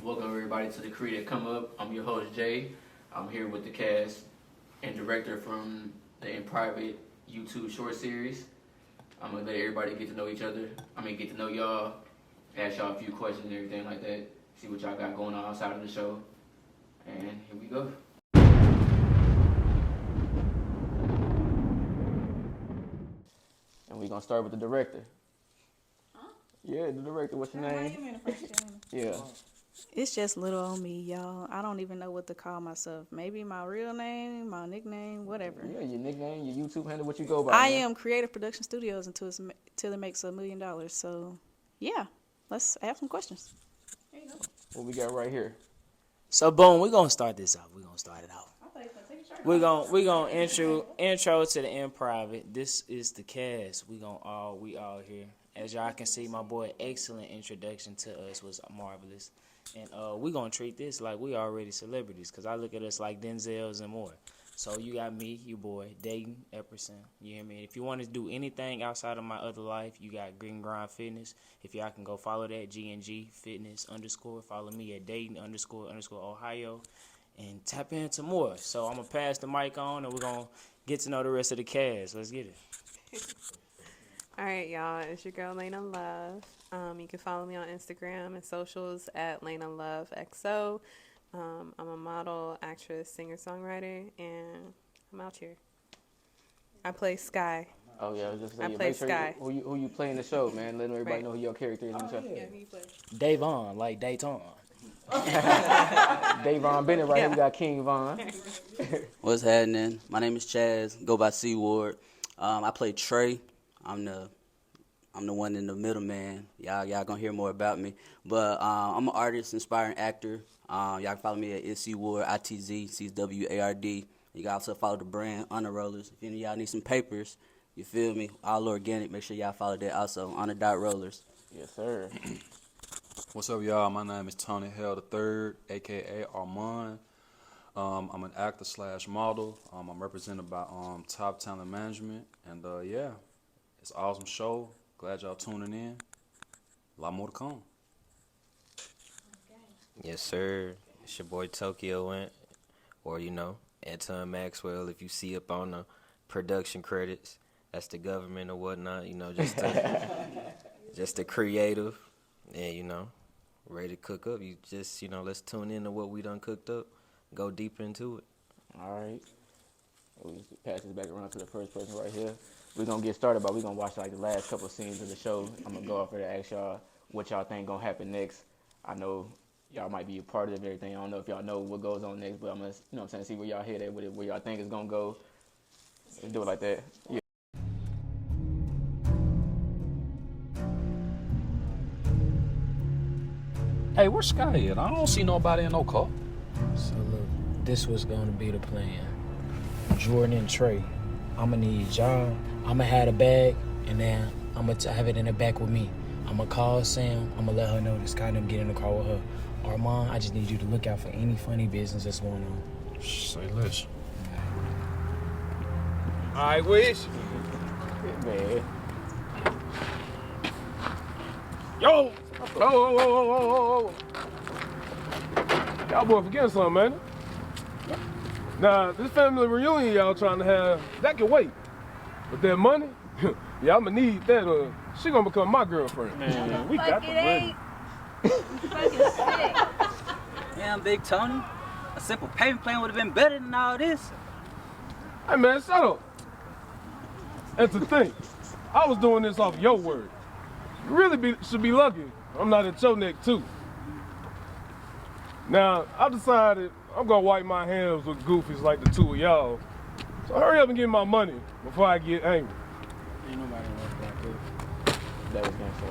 Welcome everybody to the Creative Come Up. I'm your host Jay. I'm here with the cast and director from the In Private YouTube short series. I'm gonna let everybody get to know each other. Get to know y'all, ask y'all a few questions and everything like that. See what y'all got going on outside of the show. And here we go. And we're gonna start with the director. Huh? Yeah, the director. What's your name? Yeah. It's just little on me, y'all. I don't even know what to call myself. Maybe my real name, my nickname, whatever. Yeah, your nickname, your YouTube handle, what you go by. I am Creative Production Studios until it makes $1 million. So, yeah, let's have some questions. There you go. What we got right here? So boom, we're gonna start this off. We're gonna start it off. We're gonna intro to the In Private. This is the cast. We all here. As y'all can see, my boy, excellent introduction to us was marvelous. And we're going to treat this like we already celebrities, because I look at us like Denzels and more. So you got me, you boy, Dayton Epperson. You hear me? If you want to do anything outside of my other life, you got Green Grind Fitness. If y'all can go follow that, GNG Fitness _ Follow me at Dayton _ Ohio. And tap into more. So I'm going to pass the mic on, and we're going to get to know the rest of the cast. Let's get it. All right, y'all. It's your girl, Lena Love. You can follow me on Instagram and socials at Lena Love XO. I'm a model, actress, singer-songwriter, and I'm out here. I play Sky. Oh, yeah. I was just I saying, play make sure Sky. who you play in the show, man. Let everybody Right. know who your character is in the show. Yeah, who you play? Davon, like Dayton. Davon Bennett right here. We got King Von. What's happening? My name is Chaz. Go by C Ward. I play Trey. I'm the one in the middle, man. Y'all gonna hear more about me. But I'm an artist, inspiring actor. Y'all can follow me at ITZ Ward, CWARD. You can also follow the brand Honor Rollers. If any of y'all need some papers, you feel me? All organic. Make sure y'all follow that also. Honor Rollers. Yes, sir. What's up, y'all? My name is Tony Hell III, a.k.a. Armand. I'm an actor / model. I'm represented by Top Talent Management. And, yeah, it's an awesome show. Glad y'all tuning in. A lot more to come. Yes, sir. It's your boy Tokyo Went, or Anton Maxwell. If you see up on the production credits, that's the government or whatnot. Just the creative, and ready to cook up. You just let's tune in to what we done cooked up. Go deep into it. All right. We'll pass this back around to the first person right here. We're going to get started, but we're going to watch like the last couple of scenes of the show. I'm going to go off there to ask y'all what y'all think going to happen next. I know y'all might be a part of everything. I don't know if y'all know what goes on next, but I'm going to, see where y'all head at with it, where y'all think it's going to go. Let's do it like that. Yeah. Hey, where's Sky at? I don't see nobody in no car. So look, this was gonna be the plan. Jordan and Trey, I'ma need y'all. I'ma have the bag, and then I'ma have it in the back with me. I'ma call Sam. I'ma let her know this guy done get in the car with her. Armand, I just need you to look out for any funny business that's going on. Say less. All right, Wish. Man. Yo! Oh. Y'all boy forgetting something, man. Now, this family reunion y'all trying to have, that can wait. But that money, yeah, I'ma need that. She gonna become my girlfriend. Man, we got the money. Fucking sick. Damn, Big Tony. A simple payment plan would have been better than all this. Hey, man, shut up. And to think, I was doing this off your word. You really should be lucky I'm not at your neck, too. Now, I decided I'm gonna wipe my hands with goofies like the two of y'all. So hurry up and give me my money before I get angry. Ain't nobody like that, dude. That was gonna say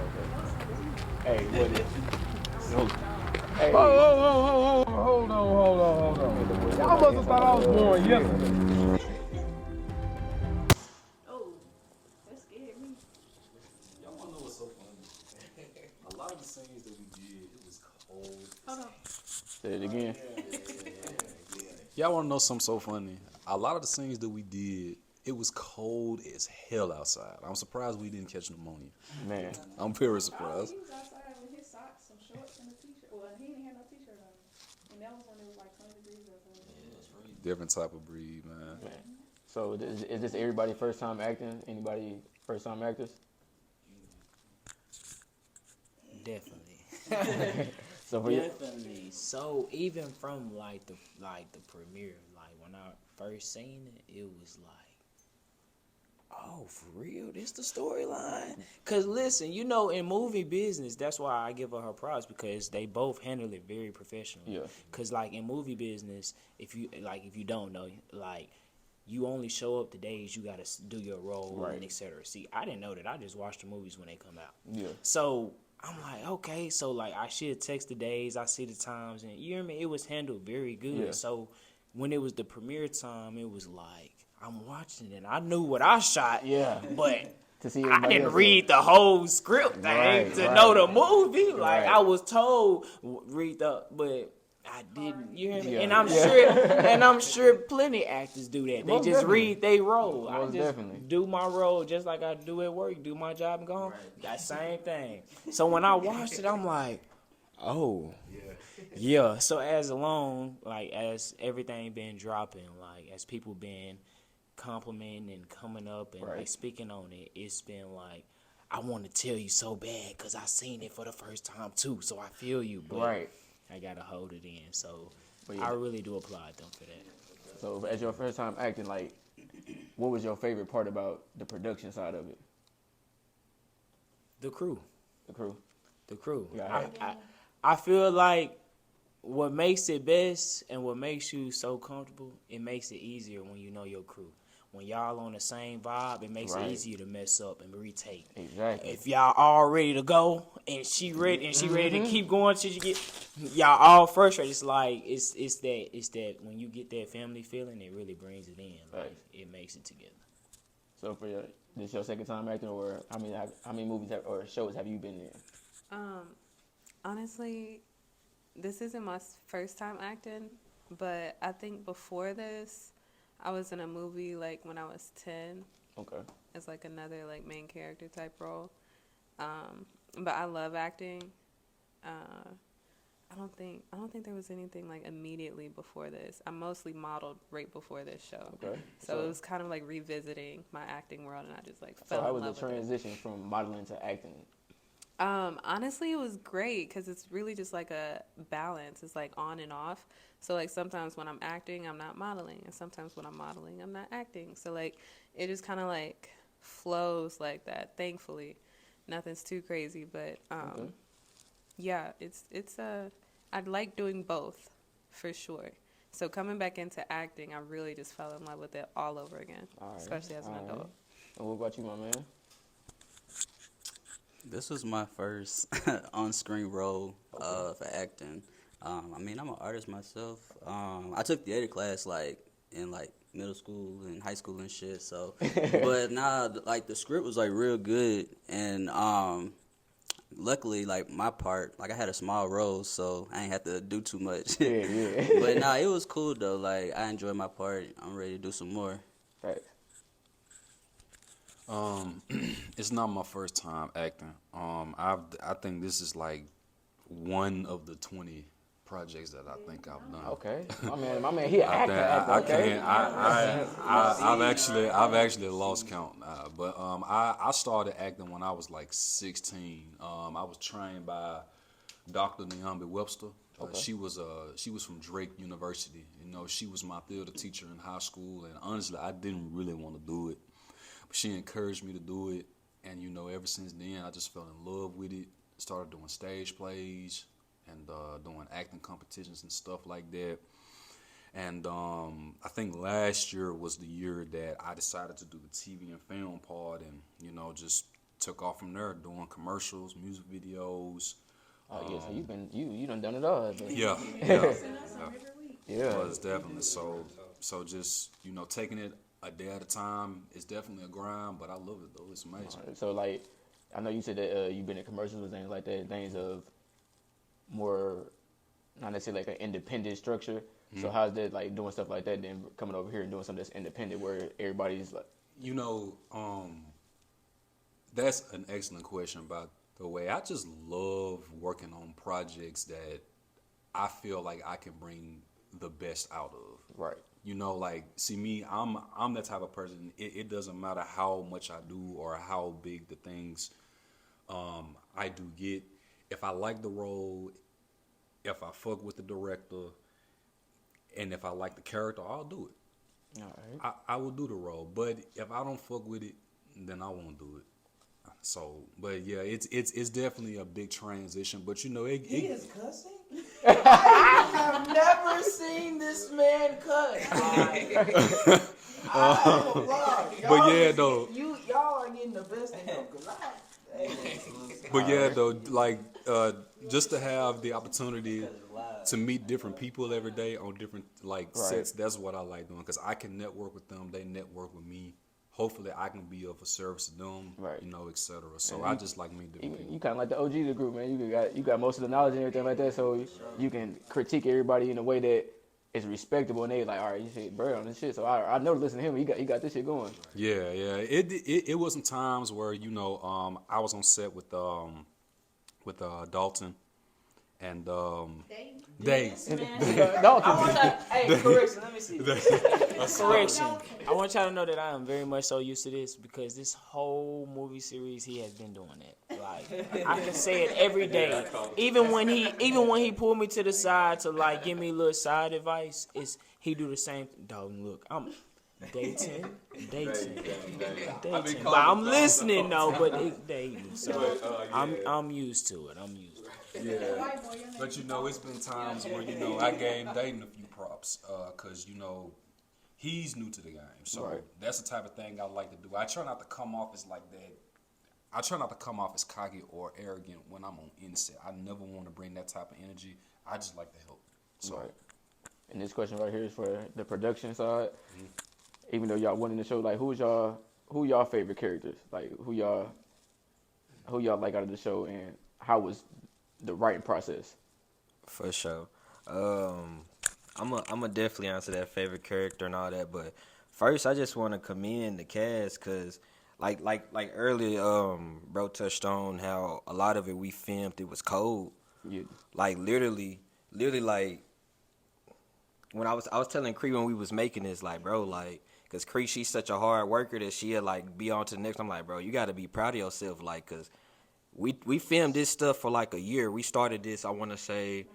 okay. Hey, what is? No. Hey. Hold on. Y'all must have thought I was born yesterday. Oh, that scared me. Y'all want to know what's so funny? A lot of the scenes that we did, it was cold. Hold on. Say it again. Y'all want to know something so funny? A lot of the scenes that we did, it was cold as hell outside. I'm surprised we didn't catch pneumonia. Man. I'm very surprised. He was outside with his socks, some shorts, and a t-shirt. Well, he didn't have no t-shirt Different type of breed, man. Man. So is this everybody first time acting? Anybody first time actors? Definitely. So for you, Definitely. So even from like the premiere, like when I first seen it, it was like, oh, for real? This the storyline? Cause listen, you know, in movie business, that's why I give her props because they both handle it very professionally. Yeah. Cause like in movie business, if you don't know, like you only show up the days you gotta do your role Right. and etc. See, I didn't know that. I just watch the movies when they come out. yeah, So I'm like, okay, so like I should text the days, I see the times, and you hear me? It was handled very good. Yeah. So when it was the premiere time, it was like I'm watching it. I knew what I shot, yeah. but To see I everybody didn't else, read the whole script thing Right, to right. know the movie. Like Right. I was told read the, but I didn't. You hear me? Yeah. And I'm Yeah. sure plenty actors do that. They Most just definitely. read they role. I Most just definitely. do my role just like I do at work. Do my job and go home. That same thing. So when I watched it, I'm like, oh, yeah. So as alone, like as everything been dropping, like as people been complimenting and coming up and Right. like speaking on it, it's been like, I want to tell you so bad because I seen it for the first time too. So I feel you, but Right. I gotta hold it in. So But yeah. I really do applaud them for that. So as your first time acting, like, what was your favorite part about the production side of it? The crew. The crew. The crew. Yeah, I feel like what makes it best and what makes you so comfortable, it makes it easier when you know your crew. When y'all on the same vibe, it makes Right. it easier to mess up and retake. Exactly. If y'all all ready to go and she ready to keep going till you get y'all all frustrated, it's like it's that when you get that family feeling, it really brings it in. Like Right. it makes it together. So for this your second time acting, or how many movies or shows have you been in? Honestly, this isn't my first time acting, but I think before this, I was in a movie like when I was 10 Okay. as like another like main character type role. But I love acting. I don't think there was anything like immediately before this. I mostly modeled right before this show. Okay. So it was kind of like revisiting my acting world, and I just like So fell how in was love the with it. transition from modeling to acting? Honestly, it was great because it's really just like a balance. It's like on and off. So like sometimes when I'm acting, I'm not modeling, and sometimes when I'm modeling, I'm not acting. So like it just kind of like flows like that. Thankfully, nothing's too crazy, but Okay. yeah, I'd like doing both for sure. So coming back into acting, I really just fell in love with it all over again, All right. especially as an All right. adult. And what about you, my man? This was my first on-screen role for acting. I mean, I'm an artist myself. I took theater class like in like middle school and high school and shit. So, but nah, like the script was like real good, and luckily like my part, like I had a small role, so I ain't have to do too much. Yeah, yeah. But nah, it was cool though. Like I enjoyed my part. I'm ready to do some more. Right. It's not my first time acting. I think this is like one of the 20 projects that I think I've done. Okay. My man, he an actor. Okay. I've actually lost count. But I started acting when I was like 16. I was trained by Dr. Nyambi Webster. Okay. She was from Drake University. You know, she was my theater teacher in high school, and honestly, I didn't really want to do it. But she encouraged me to do it, and you know, ever since then, I just fell in love with it. Started doing stage plays and doing acting competitions and stuff like that. And I think last year was the year that I decided to do the TV and film part, and you know, just took off from there, doing commercials, music videos. Oh yeah, so you done it all. But Yeah. yeah. Well, it's definitely so just, you know, taking it a day at a time. It's definitely a grind, but I love it though. It's amazing. So like, I know you said that you've been in commercials and things like that, things of more, not necessarily like an independent structure. So how's that like doing stuff like that, then coming over here and doing something that's independent where everybody's like, You know, that's an excellent question. By the way, I just love working on projects that I feel like I can bring the best out of. Right. You know, like, see me, I'm that type of person. It doesn't matter how much I do or how big the things I do get. If I like the role, if I fuck with the director, and if I like the character, I'll do it. All right. I will do the role. But if I don't fuck with it, then I won't do it. So, but yeah, it's definitely a big transition. But you know, He is cussing. I have never seen this man cuss. But yeah, though. Y'all are getting the best of him. But yeah, though, like just to have the opportunity to meet different people every day on different sets, that's what I like doing, because I can network with them, they network with me. Hopefully, I can be of a service to them, you know, etc. So And I just like meeting different people. You kind of like the OG of the group, man. You got most of the knowledge and everything like that, so you can critique everybody in a way that is respectable, and they like, all right, you should bird on this shit. So I know to listen to him. He got this shit going. Yeah. It was some times where, you know, I was on set with Dalton and Dave. Dalton. Hey, correction. Let me see. Correction. I want y'all to know that I am very much so used to this, because this whole movie series he has been doing it. Like, I can say it every day. Even when he pulled me to the side to like give me a little side advice, he do the same. Dog, look, I'm dating. But I'm listening though. But it's dating, so I'm used to it. Yeah, but you know, it's been times where, you know, I gave Dayton a few props, cause, you know, he's new to the game, so that's the type of thing I like to do. I try not to come off as like that. I try not to come off as cocky or arrogant when I'm on inset. I never want to bring that type of energy. I just like to help. So, And this question right here is for the production side. Even though y'all winning the show, like who y'all favorite characters? Like who y'all like out of the show, and how was the writing process? For sure. I'm a definitely answer that favorite character and all that, but first I just want to commend the cast, cause like earlier, bro touched on how a lot of it we filmed, it was cold. Yeah. Like literally like when I was telling Cree when we was making this, like, bro, like, cause Cree, she's such a hard worker that she'll like be on to the next. I'm like, bro, you got to be proud of yourself, like, cause we filmed this stuff for like a year. We started this, I want to say,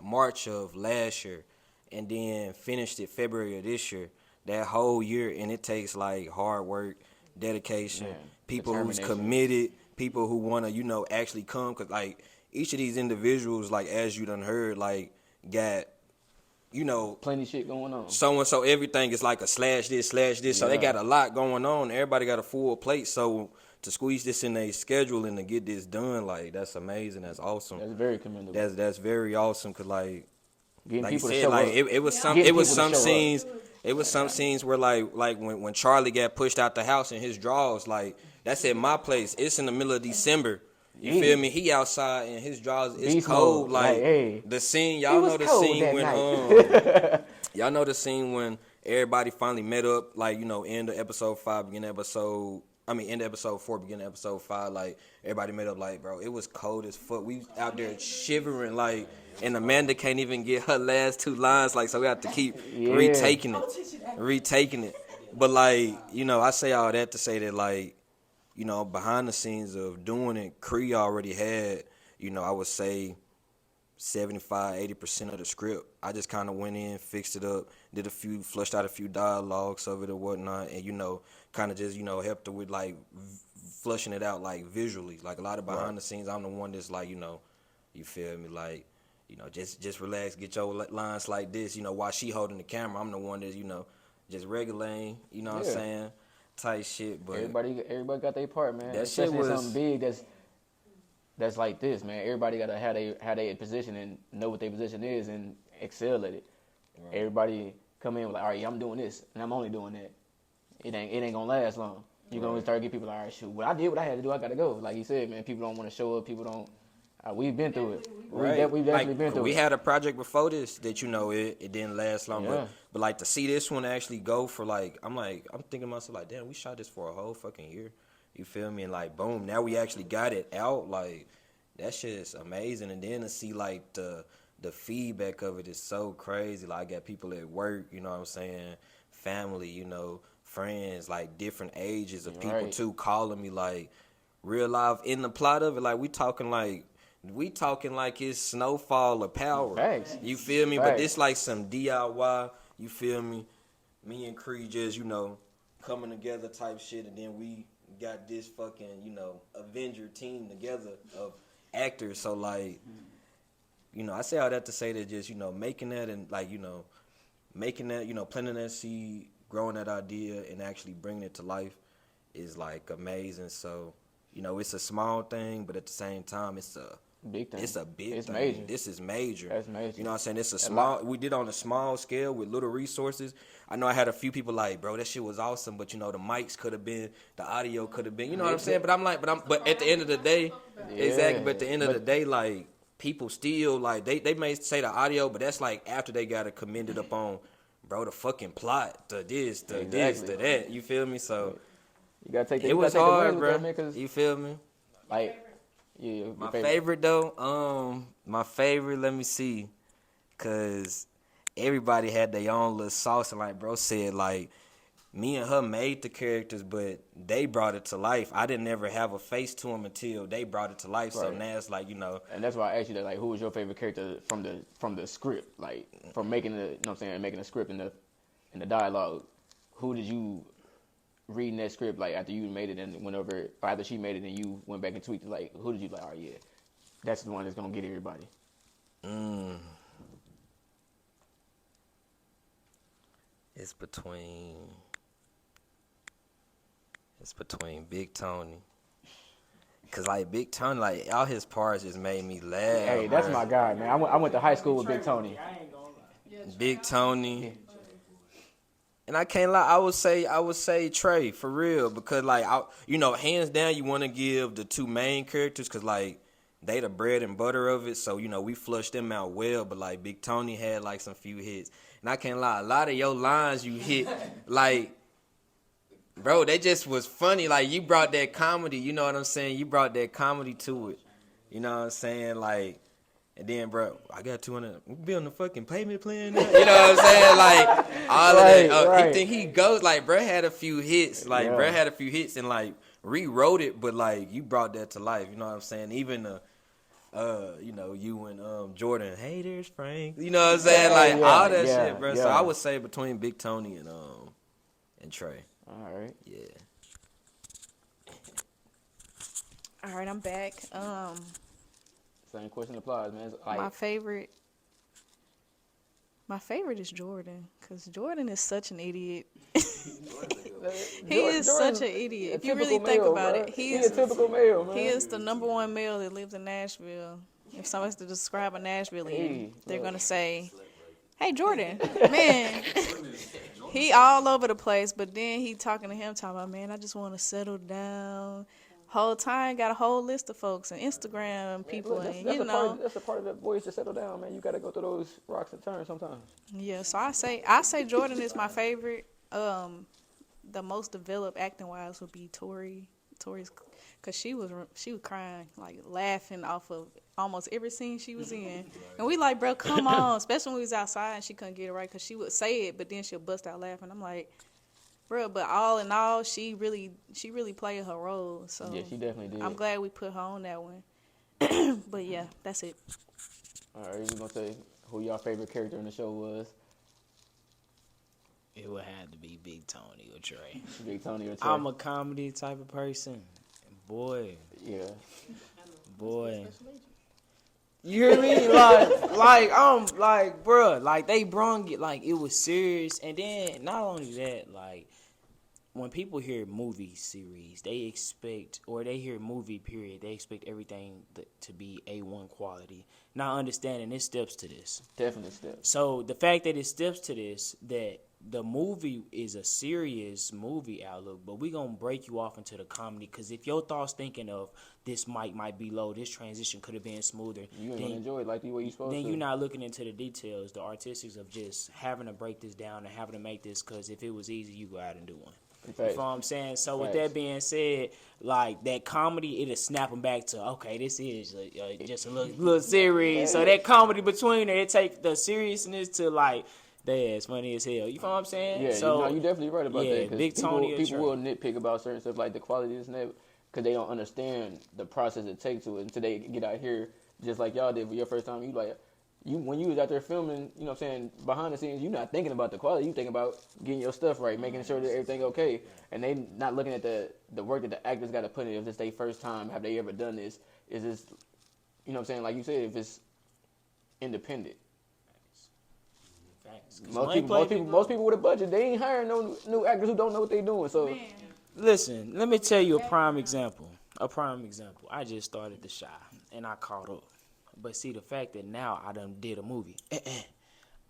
March of last year, and then finished it February of this year. That whole year, and it takes like hard work, dedication, people who's committed, people who want to, you know, actually come. Cause like each of these individuals, like as you done heard, like got, you know, plenty shit going on. So everything is like a slash this. So they got a lot going on. Everybody got a full plate. So to squeeze this in their schedule and to get this done, like, that's amazing. That's awesome. That's very commendable. That's very awesome, cause like getting you people said, to show like up. it was some scenes. It was some scenes where like when Charlie got pushed out the house in his drawers, like that's at my place. It's in the middle of December. You feel me? He outside in his drawers. It's cold. Like hey, the scene, y'all know the scene when y'all know the scene when everybody finally met up. Like, you know, end of episode 5, end of episode 4, beginning of episode 5. Like everybody met up. Like, bro, it was cold as fuck. We out there shivering. Like, and Amanda can't even get her last 2 lines. Like, so we have to keep retaking it. But like, you know, I say all that to say that, like, you know, behind the scenes of doing it, Cree already had, you know, I would say 75-80% of the script. I just kind of went in, fixed it up, flushed out a few dialogues of it or whatnot, and, you know, kind of just, you know, helped her with, like, flushing it out, like, visually. Like, a lot of behind the scenes, I'm the one that's, like, you know, you feel me, like, you know, just relax, get your lines like this, you know, while she holding the camera, I'm the one that's, you know, just regulating, you know what I'm saying? Type shit, but everybody got their part, man. That Especially shit was something big that's like this, man. Everybody gotta have their position and know what their position is and excel at it. Right. Everybody come in with like, all right, I'm doing this and I'm only doing that. It ain't gonna last long. You're gonna start to get people like, all right, shoot, I did what I had to do, I gotta go. Like you said, man, people don't want to show up. People don't. We've been through it. Right. We've definitely been through it. We had a project before this that, you know, it didn't last long. Yeah. But like to see this one actually go for like, I'm thinking to myself like, damn, we shot this for a whole fucking year. You feel me? And like, boom, now we actually got it out. Like, that shit is amazing. And then to see like the the feedback of it is so crazy. Like I got people at work, you know what I'm saying, family, you know, friends, like different ages of people Right. too, calling me like real life in the plot of it. Like we talking like it's Snowfall or Power. Facts. You feel me? But Facts. this like some DIY. You feel me? Me and Creed just, you know, coming together type shit, and then we got this fucking, you know, Avenger team together of actors. So like, you know, I say all that to say that just, you know, making that and like, you know, making that, you know, planting that seed, growing that idea, and actually bringing it to life is like amazing. So, you know, it's a small thing, but at the same time, it's a Big thing. It's a big It's thing. major. This is major. That's major. You know what I'm saying? It's a A small. lot. We did on a small scale with little resources. I know I had a few people like, bro, that shit was awesome, but you know, the mics could have been, the audio could have been. You know what I'm saying? But but at the end of the day, exactly. But at the end of the day, like people still like they may say the audio, but that's like after they got to commend it up on, bro, the fucking plot, the this, the this, the that. You feel me? So You gotta take the, it you was gotta take the hard, wins with bro. that, man, 'cause, You feel me? like, yeah, your My favorite though, my favorite, let me see, cause everybody had their own little sauce, and like bro said, like me and her made the characters, but they brought it to life. I didn't ever have a face to them until they brought it to life. So Right. now it's like, you know, And that's why I asked you that, like, who was your favorite character from the script, like from making the, you know what I'm saying, making the script and the dialogue. Who did you reading that script like after you made it and went over it, or after she made it and you went back and tweaked it? Like, who did you like? Oh yeah, that's the one that's gonna get everybody. it's between Big Tony. Cause like Big Tony, like all his parts just made me laugh. Hey, that's bruh. my guy, man. I went to high school with Big Tony. Big Tony. And I can't lie, I would say Trey for real, because like you know, hands down, you want to give the two main characters, cause like they the bread and butter of it. So you know, we flushed them out well. But like Big Tony had like some few hits, and I can't lie, a lot of your lines you hit, like, bro, they just was funny. Like you brought that comedy, you know what I'm saying? You brought that comedy to it. You know what I'm saying? Like. And then, bro, I got 200. We be on the fucking payment plan now. You know what I'm saying? Like, all Right, of that. right. He think he goes, like, bro had a few hits. Like, Yeah. bro had a few hits and, like, rewrote it. But, like, you brought that to life. You know what I'm saying? Even, you know, you and Jordan, hey, there's Frank. You know what I'm saying? Like, Yeah, all that yeah, shit, bro. So yeah. I would say between Big Tony and Trey. All right. Yeah. All right, I'm back. Same question applies, man. It's like, My favorite is Jordan, because Jordan is such an idiot. He is such an idiot. If you really think about it, he a typical male, man. He is the number one male that lives in Nashville. If somebody's to describe a Nashvilleian, Hey, they're look. gonna say, "Hey, Jordan, man, he all over the place." But then he talking to him, talking about, "Man, I just want to settle down." Whole time got a whole list of folks and Instagram people, Look, and that's you a know, part, that's a part of the voice to settle down, man. You gotta go through those rocks and turns sometimes. yeah. So I say Jordan is my favorite. The most developed acting wise would be Tori's, cause she was crying, like laughing off of almost every scene she was in, and we like, bro, come on. Especially when we was outside and she couldn't get it right, cause she would say it, but then she'll bust out laughing. I'm like, bro, but all in all, she really played her role. So Yeah, she definitely did. I'm glad we put her on that one. But yeah, that's it. All right, you gonna say who your favorite character in the show was? It would have to be Big Tony or Trey. Big Tony or Trey? I'm a comedy type of person. Boy, Yeah. boy. You hear me? like I'm like, bruh, like they brung it like it was serious. And then not only that, like when people hear movie series, they expect, or they hear movie period, they expect everything to be A1 quality. Not understanding it steps to this. Definitely steps. So the fact that it steps to this, that the movie is a serious movie outlook, but we gonna break you off into the comedy, because if your thoughts thinking of this might be low, this transition could have been smoother, You ain't gonna enjoy it like the way you supposed then to. you're not looking into the details, the artistics of just having to break this down and having to make this, because if it was easy, you go out and do one. You Facts. feel what I'm saying? So with Facts. that being said, like that comedy, it'll snap them back to, okay, this is just a little serious. So that comedy between it take the seriousness to like, that's funny as hell. You feel what I'm saying? Yeah, so you're definitely right about yeah, that. 'Cause Big Tony or people Trey. will nitpick about certain stuff like the quality of the snap because they don't understand the process it takes to it until they get out here, just like y'all did for your first time. When you was out there filming, you know what I'm saying, behind the scenes, you're not thinking about the quality. You thinking about getting your stuff right, making sure that everything okay. And they not looking at the work that the actors got to put in. If this their first time, have they ever done this? Is this, you know what I'm saying, like you said, if it's independent. Facts. 'Cause Most people with a budget, they ain't hiring no new actors who don't know what they doing. So Listen, let me tell you a prime example. I just started The Chi, and I caught up. But see, the fact that now I done did a movie,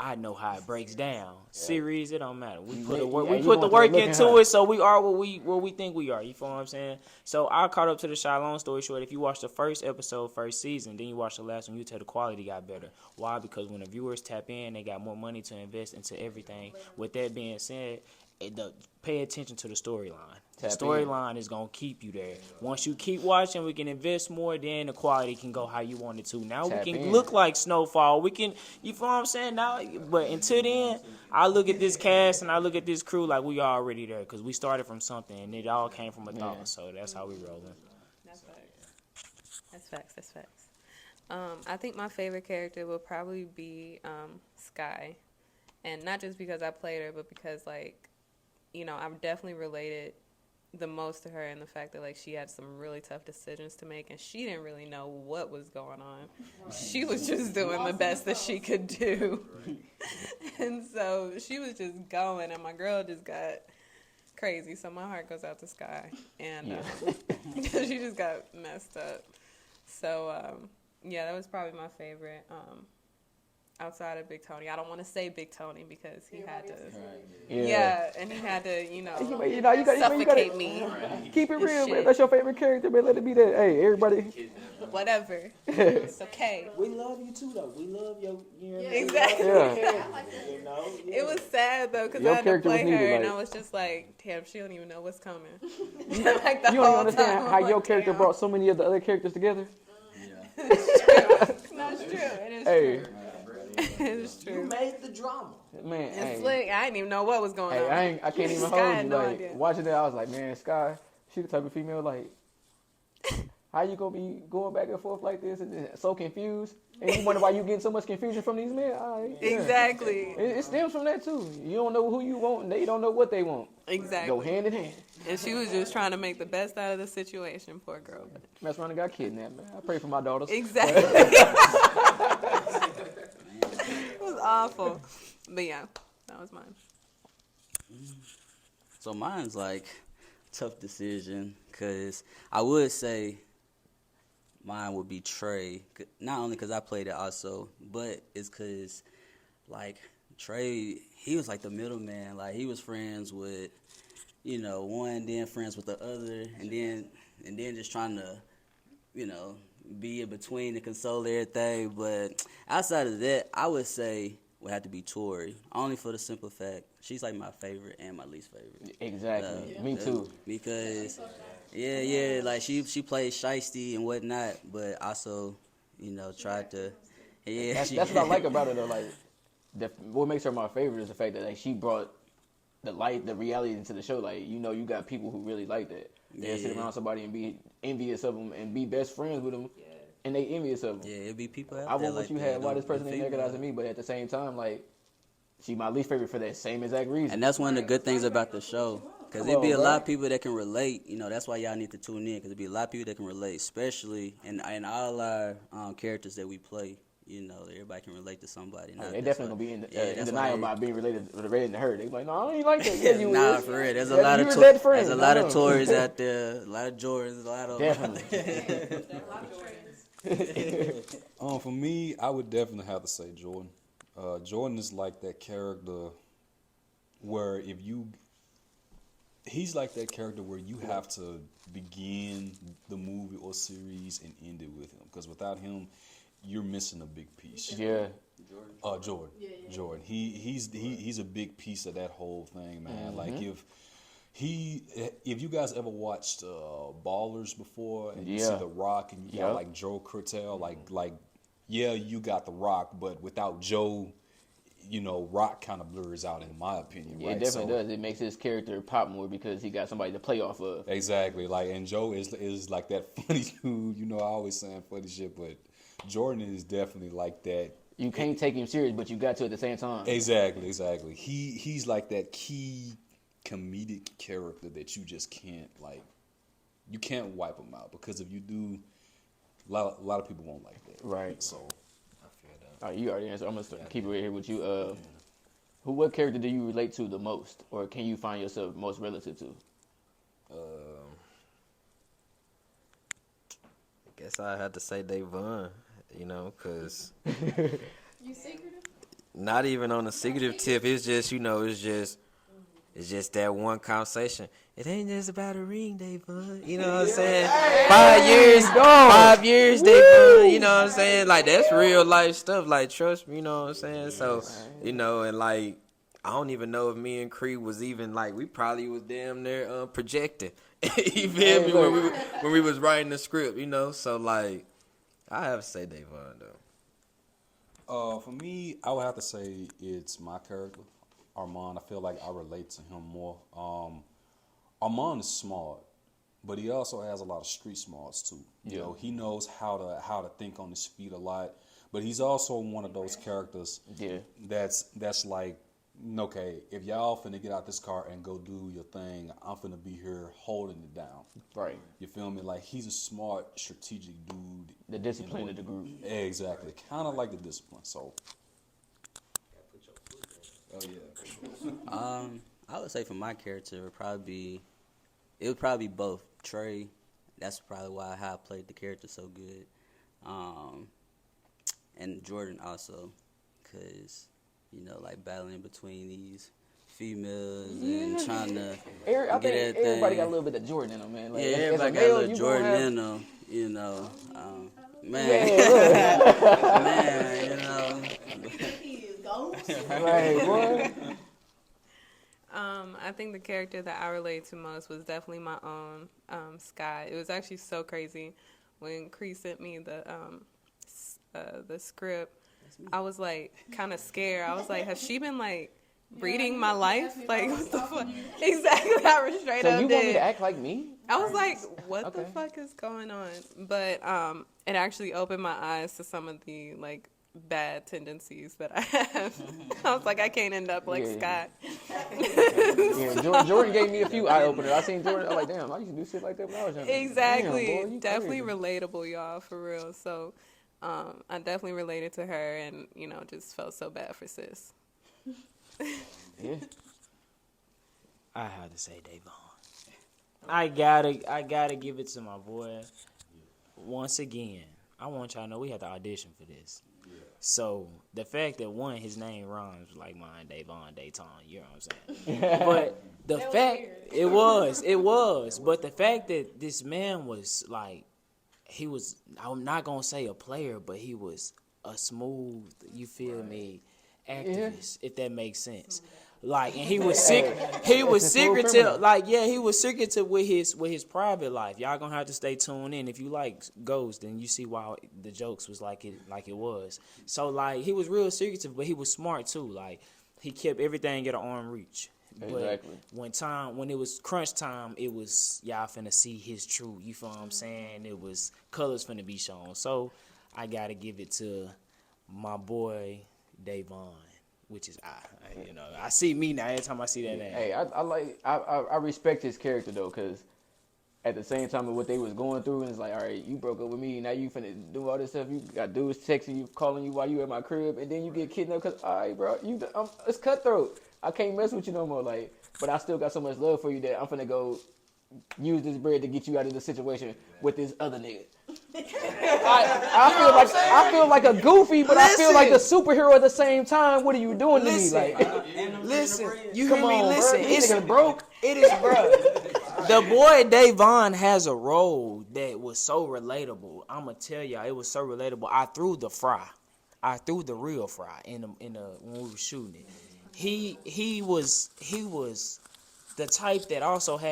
I know how it breaks down. Series, it don't matter. We put the work, you want work to look into high. it, so we are what we think we are. You feel what I'm saying? So I caught up to The Chi. Long story short, if you watch the first episode, first season, then you watch the last one, you tell the quality got better. Why? Because when the viewers tap in, they got more money to invest into everything. With that being said, pay attention to the storyline. The Tap storyline is gonna keep you there. Once you keep watching, we can invest more. Then the quality can go how you want it to. Now Tap we can in. look like Snowfall. We can, you feel what I'm saying? Now, but until then, I look at this cast and I look at this crew like we already there because we started from something and it all came from a thought. So that's how we rolling. That's facts. That's facts. I think my favorite character will probably be Sky, and not just because I played her, but because like, you know, I'm definitely related the most to her in the fact that like she had some really tough decisions to make and she didn't really know what was going on. She was just doing the best that she could do. And so she was just going and my girl just got crazy. So my heart goes out to Sky and because she just got messed up. So yeah, that was probably my favorite. Outside of Big Tony, I don't want to say Big Tony because he had to, and he had to, you know, suffocate me. Keep it real, Shit. man. That's your favorite character, man. Let it be that. Hey, everybody. Whatever, it's okay. We love you too, though. We love your Exactly. Yeah. You know? It was sad though because Your I had to character was play her, needed, and like- I was just like, damn, she don't even know what's coming. Like the You don't whole even understand time, how I'm your like, character damn. brought so many of the other characters together. No, it's true. It is Hey, true. It is true. made the drama. man. It's Hey, slick. I didn't even know what was going on. I can't even Sky hold had you. no Like idea. watching that, I was like, man, Sky, she the type of female like. How you gonna be going back and forth like this and so confused? And you wonder why you getting so much confusion from these men? All right, yeah. Exactly. It stems from that too. You don't know who you want, and they don't know what they want. Exactly. Go hand in hand. And she was just trying to make the best out of the situation, poor girl. Mess around and got kidnapped, man. I pray for my daughters. Exactly. It was awful. But yeah, that was mine. So mine's like tough decision because I would say mine would be Trey. Not only because I played it also, but it's because like Trey, he was like the middleman. Like he was friends with, you know, one, then friends with the other, and then just trying to, you know, be in between and console everything. But outside of that, I would say would have to be Tori. Only for the simple fact she's like my favorite and my least favorite. Exactly. Me too. Because yeah, like she played shiesty and whatnot, but also, you know, tried to That's what I like about her though. Like, what makes her my favorite is the fact that like she brought the reality into the show. Like, you know, you got people who really like that. They'll sit around somebody and be envious of them and be best friends with them, and they envious of them. Yeah, it'd be people out I there want what like you that. had. Why this person ain't Female. recognizing me? But at the same time, like, she my least favorite for that same exact reason. And that's one of the good things about the show. Because it'd be a lot of people that can relate. You know, that's why y'all need to tune in. Because it'd be a lot of people that can relate, especially in all our characters that we play. You know, everybody can relate to somebody. Oh, they definitely gonna be in that's denial why about being related to her. They be like, no, I ain't like that. Yeah, you nah, is. for real. There's a Yeah, lot you of was that friend. there's a lot I of know. Tories out there, a lot of Jordans, a lot of Definitely. For me, I would definitely have to say Jordan. Jordan is like that character where he's like that character where you have to begin the movie or series and end it with him. Because without him, you're missing a big piece. Yeah. Jordan. Jordan. He's a big piece of that whole thing, man. Mm-hmm. Like if if you guys ever watched Ballers before, and you see Yeah. The Rock, and you Yep. got like Joe Curtel, like yeah, you got The Rock, but without Joe, Rock kind of blurs out in my opinion, Yeah, right? it definitely does. It makes his character pop more because he got somebody to play off of. Exactly, like, and Joe is like that funny dude. I always saying funny shit, but Jordan is definitely like that. You can't take him serious, but you got to at the same time. Exactly. He's like that key comedic character that you just can't you can't wipe him out, because if you do, a lot of people won't like that. Right. So All right, you already answered. I'm gonna keep it right here with you. What character do you relate to the most, or can you find yourself most relative to? I guess I had to say Davon, because You secretive? not even on a secretive tip. It's just, it's just that one conversation. It ain't just about a ring, Davon. You know what I'm saying? 5 years, Davon. You know what I'm saying? Like, that's real life stuff. Like, trust me, you know what I'm saying? So, and like, I don't even know if me and Cree was even like, we probably was damn near projecting. You feel me? When we was writing the script, So like, I have to say Davon though. for me, I would have to say it's my character, Armand. I feel like I relate to him more. Armand is smart, but he also has a lot of street smarts too. He knows how to think on his feet a lot, but he's also one of those characters that's like, okay, if y'all finna get out this car and go do your thing, I'm finna be here holding it down. Right. You feel me? Like, he's a smart, strategic dude. The discipline of the group. Exactly. Kind of like the discipline. So. Oh yeah. I would say for my character, it would probably be both. Trey, that's probably how I played the character so good. And Jordan also, because, like battling between these females and trying to I get think everything. everybody got a little bit of Jordan in them, man. Like, Yeah, as everybody a got male, a little you Jordan gonna have- in them, man. Right, boy. I think the character that I relate to most was definitely my own, Sky. It was actually so crazy when Cree sent me the script. I was like kind of scared. I was like, has she been like reading my life? Like, what the fuck? Exactly, I was straight So up you did. want me to act like me? I was like, what the Okay. fuck is going on? But it actually opened my eyes to some of the like bad tendencies that I have. I was like, I can't end up like Yeah. Scott. Yeah, Jordan gave me a few eye openers. I seen Jordan. I'm like, damn, I used to do shit like that when I was younger. Exactly. Damn, boy, you Definitely crazy. relatable, y'all, for real. So I definitely related to her and, just felt so bad for sis. Yeah. I had to say Davon. I gotta give it to my boy. Once again, I want y'all to know we had to audition for this. So the fact that his name rhymes like mine, Davon, Dayton, you know what I'm saying? But the fact it was. But the fact that this man was like, he was, I'm not gonna say a player, but he was a smooth, you feel me, activist, if that makes sense. Like, and he was secretive, he was secretive with his private life. Y'all gonna have to stay tuned in. If you like Ghost, then you see why the jokes was like it was. So like, he was real secretive, but he was smart too. Like, he kept everything at arm's reach. Exactly. But when it was crunch time, it was y'all finna see his truth. You feel what I'm saying? It was colors finna be shown. So I gotta give it to my boy Davon, which is I see me now every time I see that name. Hey, I respect his character though, cause at the same time of what they was going through, and it's like, all right, you broke up with me, now you finna do all this stuff. You got dudes texting you, calling you while you at my crib, and then you get kidnapped. Cause all right, bro, it's cutthroat. I can't mess with you no more. Like, but I still got so much love for you that I'm finna go use this bread to get you out of the situation with this other nigga. I feel like a goofy, but I feel like a superhero at the same time. What are you doing to me? Like, Listen, you come hear me? on, Listen, bro. These it's niggas broke. It is, bro. The boy Davon has a role that was so relatable. I'ma tell y'all, it was so relatable. I threw the real fry in the when we were shooting it. He was the type that also he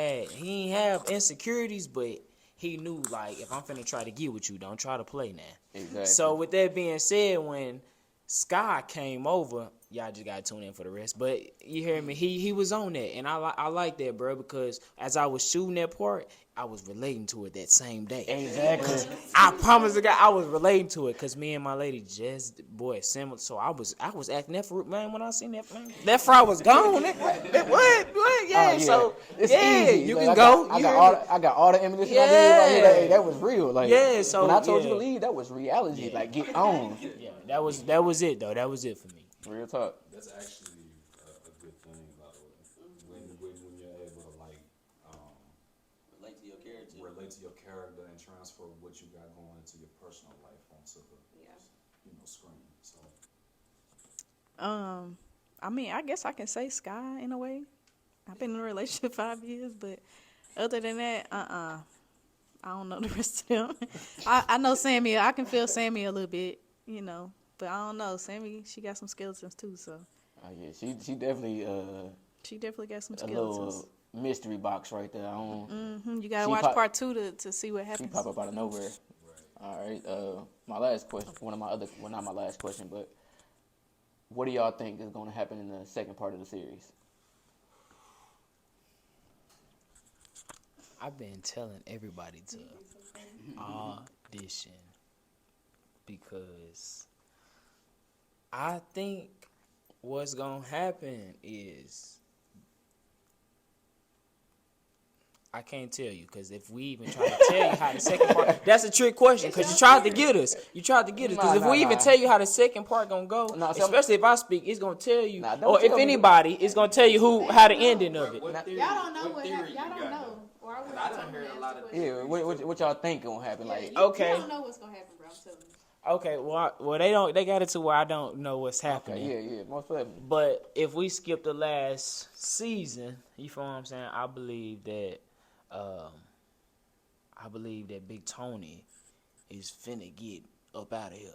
ain't have insecurities, but he knew, like, if I'm finna try to get with you, don't try to play now. Exactly. So with that being said, when Sky came over, y'all just gotta tune in for the rest. But you hear me? He was on that, and I like that, bro, because as I was shooting that part, I was relating to it that same day. Exactly. I promise the guy I was relating to it, cause me and my lady just similar. So I was acting that fruit, man. When I seen that, man, that fry was gone. What? Yeah. Oh, So it's yeah, easy. you Like, can go. I got all the ammunition. I did right here. Like, hey, that was real. Like, Yeah, so, when I told you yeah. to leave, that was reality. Like, get on. Yeah, that was it though. That was it for me. Real talk. That's actually a good thing, by the way. When you're able to like Relate to your character. relate to your character and transfer what you got going into your personal life onto the screen. So I mean, I guess I can say Sky in a way. I've been in a relationship 5 years, but other than that, I don't know the rest of them. I know Sammy. I can feel Sammy a little bit, you know, but I don't know. Sammy, she got some skeletons too, so. Oh yeah, she definitely She definitely got some a skeletons. little mystery box right there. I don't. You gotta she watch pop- part 2 to see what She happens. pop up out of nowhere. All right. My last question. Well, not my last question, but what do y'all think is going to happen in the second part of the series? I've been telling everybody to audition because I think what's gonna happen is I can't tell you, because if we even try to tell you how the second part, that's a trick question, because you tried to get us. Because if we even tell you how the second part gonna go, especially if I speak, it's gonna tell you, or if anybody, it's gonna tell you how the ending of it. Y'all don't know what happened. Y'all don't know. Or I done heard a lot of. Yeah, what y'all think gonna happen? Like, Okay. You don't know what's gonna happen, bro. I'm telling you. Okay, well they got it to where I don't know what's happening. yeah, most definitely. But if we skip the last season, you feel what I'm saying? I believe that Big Tony is finna get up out of here.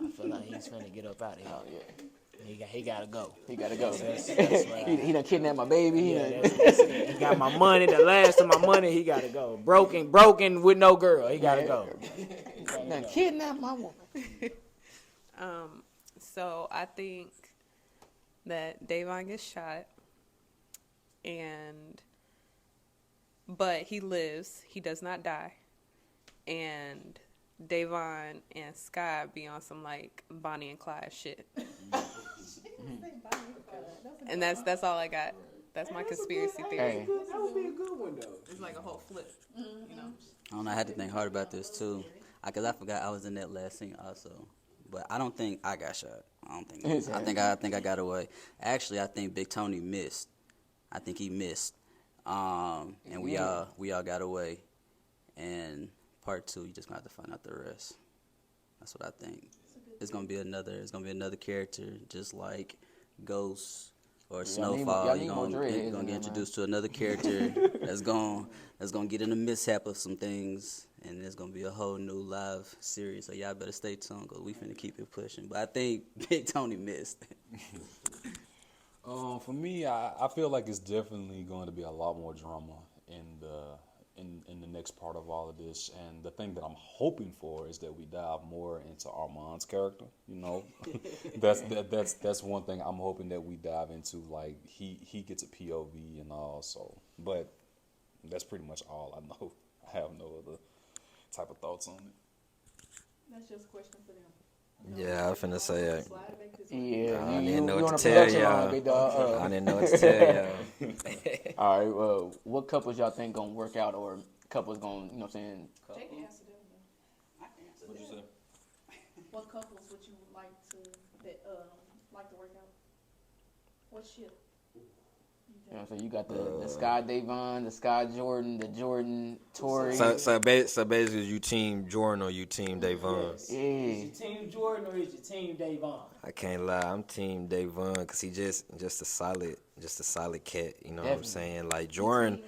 I feel like he's finna get up out of here. Oh yeah, He gotta go. he gotta go. That's what he done kidnapped my baby. Yeah, that's it. He got my money. The last of my money, he gotta go. Broken with no girl. He gotta go. Done kidnapped my woman. So I think that Davon gets shot, but he lives. He does not die, and Davon and Sky be on some like Bonnie and Clyde shit. And that's all I got. That's my conspiracy theory. Hey, That would be a good one though. It's like a whole flip, you know. I don't know. I had to think hard about this too, because I forgot I was in that last scene also. But I don't think I got shot. I don't think. I think I got away. Actually, I think Big Tony missed. I think he missed. And we all got away. And part 2, you just gonna have to find out the rest. That's what I think. It's gonna be another character, just like Ghost or Snowfall. You're gonna get introduced to another character that's gonna get in the mishap of some things, and there's gonna be a whole new live series. So y'all better stay tuned, cause we finna keep it pushing. But I think Big Tony missed. For me, I feel like it's definitely going to be a lot more drama in the next part of all of this, and the thing that I'm hoping for is that we dive more into Armand's character. You know, that's one thing I'm hoping that we dive into. Like he gets a POV and all. So, but that's pretty much all I know. I have no other type of thoughts on it. That's just a question for them. Yeah, I was finna say that. yeah, I you didn't know on what the to tell production line, y'all. big dog. I didn't know what to tell y'all. All right, well, what couples y'all think gonna work out, or couples gonna, you know what I'm saying? Jake can answer that one. What'd you say? What couples would you like to work out? What ship? You know what I'm saying? You got the Sky Davon, the Sky Jordan, the Jordan Tory. So basically, you team Jordan or you team Davon? Yeah. Is your team Jordan or is your team Davon? I can't lie, I'm team Davon because he just a solid cat. You know what I'm saying? Like Jordan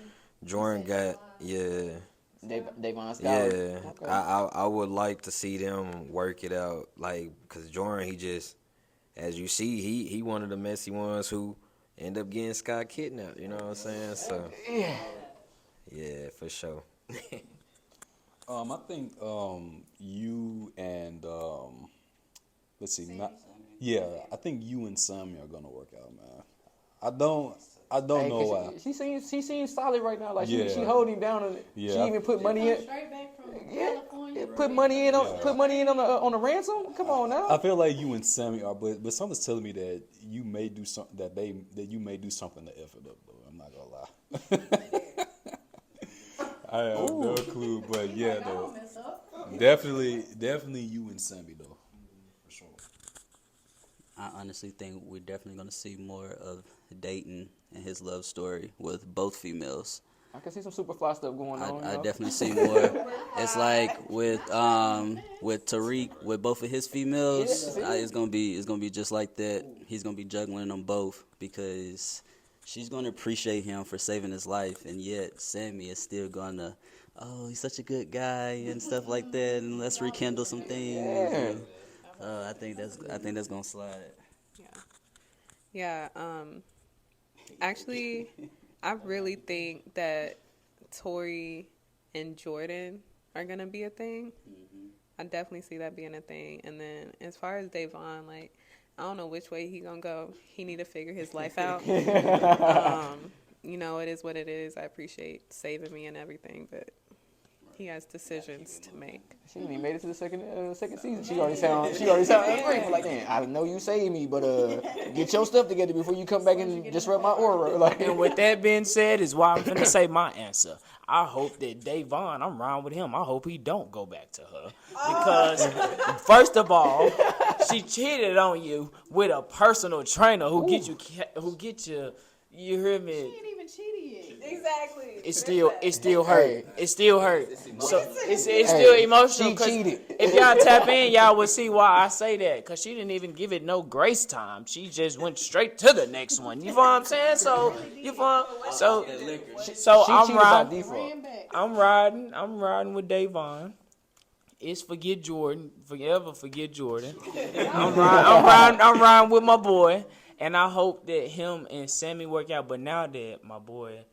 got Davon Sky. yeah. Okay. I would like to see them work it out, like because Jordan, he just, as you see, he one of the messy ones who, end up getting Scott kidnapped. You know what I'm saying? So yeah, for sure. I think you and let's see, I think you and Sammy are gonna work out, man. I don't know why. She seems solid right now. Like Yeah. she holding him down, and Yeah. she even put money in. Straight back from Yeah, California. put money in on the ransom. Come on now. I feel like you and Sammy are, but something's telling me that you may do something that you may do something to F it up, though. I'm not gonna lie. I have no clue, but yeah, I though. don't mess up. Definitely you and Sammy, though. For sure. I honestly think we're definitely going to see more of Dayton and his love story with both females. I can see some super fly stuff going on. I you know? definitely see more. It's like with Tariq, with both of his females, it's gonna be just like that. He's gonna be juggling them both because she's gonna appreciate him for saving his life, and yet Sammy is still gonna, oh, he's such a good guy and stuff like that, and let's rekindle some things. I think that's gonna slide. Yeah. Actually, I really think that Tori and Jordan are gonna be a thing. I definitely see that being a thing. And then as far as Davon, like, I don't know which way he gonna go. He need to figure his life out. You know, it is what it is. I appreciate saving me and everything, but he has decisions to make. She ain't even made it to the second season. She already sound grateful. Like, man, I know you saved me, but get your stuff together before you come back and disrupt my aura. Like, And with that being said, is why I'm finna say my answer. I hope that Davon, I'm riding with him. I hope he don't go back to her because, first of all, she cheated on you with a personal trainer who get you. You hear me? She ain't even cheated yet. Exactly. It still hurt. It still hurt. So it's still emotional. She 'Cause cheated. If y'all tap in, y'all will see why I say that. Cause she didn't even give it no grace time. She just went straight to the next one. You know what I'm saying? So so she I'm cheated by riding. default. Ran back. I'm riding with Davon. It's forget Jordan. Forever forget Jordan. I'm riding with my boy. And I hope that him and Sammy work out. But now that my boy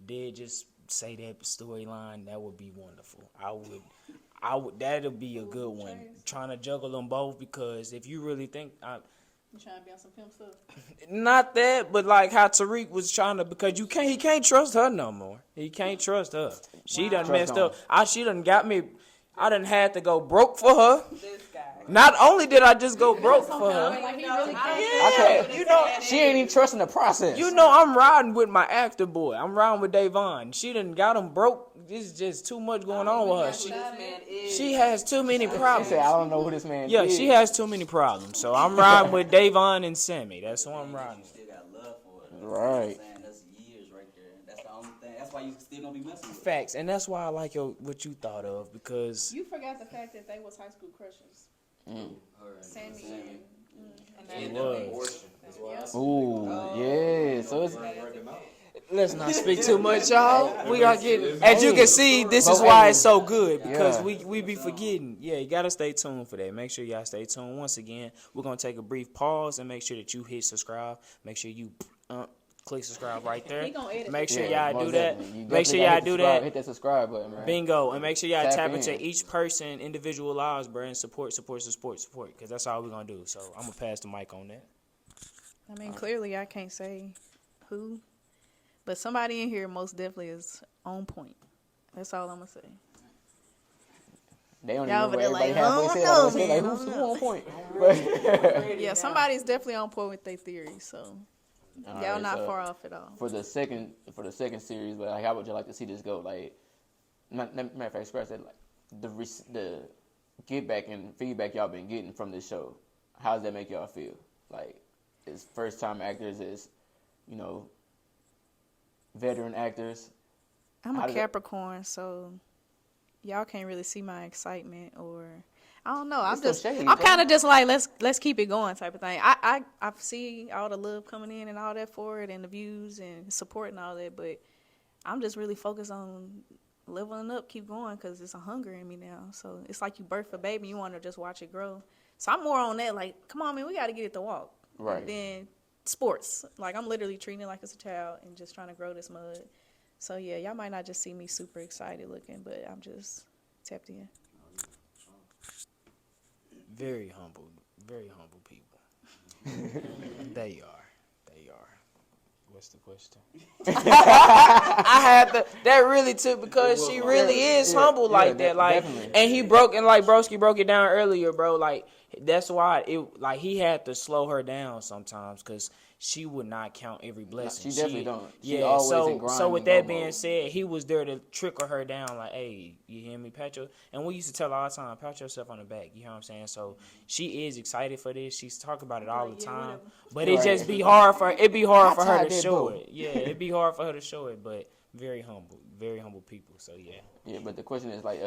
did just say that storyline, that would be wonderful. I would. That'll be a good one. Trying to juggle them both because if you really think, You trying to be on some pimp stuff? not that, but like how Tariq was trying to, because he can't trust her no more. He can't trust her. She done messed up. She done got me. I done had to go broke for her. Not only did I just go broke for her. Like, he really Okay, she ain't even trusting the process. You know, I'm riding with my actor boy. I'm riding with Davon. She done got him broke. There's just too much going on with her. She has too many She problems. said, I don't know who this man Yeah, is. she has too many problems. So I'm riding with Davon and Sammy. That's who I'm riding with. Still got love for it. Right. That's years right there. That's the only thing. That's why you still gonna be messing with it. Facts. And that's why I like what you thought of, because You forgot the fact that they was high school crushes. Sammy and it was. Ooh, yeah. So it's Let's not speak too much, y'all. We gotta get. As you can see, this is why it's so good, because we be forgetting. Yeah, you gotta stay tuned for that. Make sure y'all stay tuned. Once again, we're gonna take a brief pause and make sure that you hit subscribe. Make sure you click subscribe right there. He gonna edit Make sure yeah, y'all do most that. definitely. You Make sure definitely y'all gotta do subscribe. that. Hit that subscribe button, man. Bingo. And make sure y'all Tap tap in. into each person, individual lives, bro, and support, because that's all we're gonna do. So I'm gonna pass the mic on that. I mean, clearly I can't say who, but somebody in here most definitely is on point. That's all I'm gonna say. They don't Y'all even remember over there everybody like, halfway said I it. don't Like, who's know, on point? But Yeah, somebody's definitely on point with their theory, so All y'all right, not so far off at all. for the second series, but like, how would you like to see this go? Like, matter of fact, express that, like the get back and feedback y'all been getting from this show. How does that make y'all feel? Like, as first time actors, as veteran actors. I'm How a did it- Capricorn, so y'all can't really see my excitement, or I don't know. It's some shade, I'm bro. kind of just like let's keep it going type of thing. I see all the love coming in and all that for it, and the views and support and all that, but I'm just really focused on leveling up, keep going, because it's a hunger in me now. So it's like you birth a baby, you want to just watch it grow. So I'm more on that, like, come on, man, we got to get it to walk. Right. Then sports. Like, I'm literally treating it like it's a child and just trying to grow this mud. So, yeah, y'all might not just see me super excited looking, but I'm just tapped in. Very humble people. They are. What's the question? I had to. That really took because she really is humble like that. Like, definitely. and he broke and like Broski broke it down earlier, bro. Like that's why it like he had to slow her down sometimes because she would not count every blessing. She definitely don't. She Yeah. always in So grind with and that go being mode. said, he was there to trickle her down. Like, hey, you hear me, pat your. And we used to tell her all the time, pat yourself on the back. You know what I'm saying? So she is excited for this. She's talking about it all the time. But it just be hard for it'd be hard for her to show it. Yeah, it'd be hard for her to show it. But very humble people. So yeah. Yeah, but the question is like,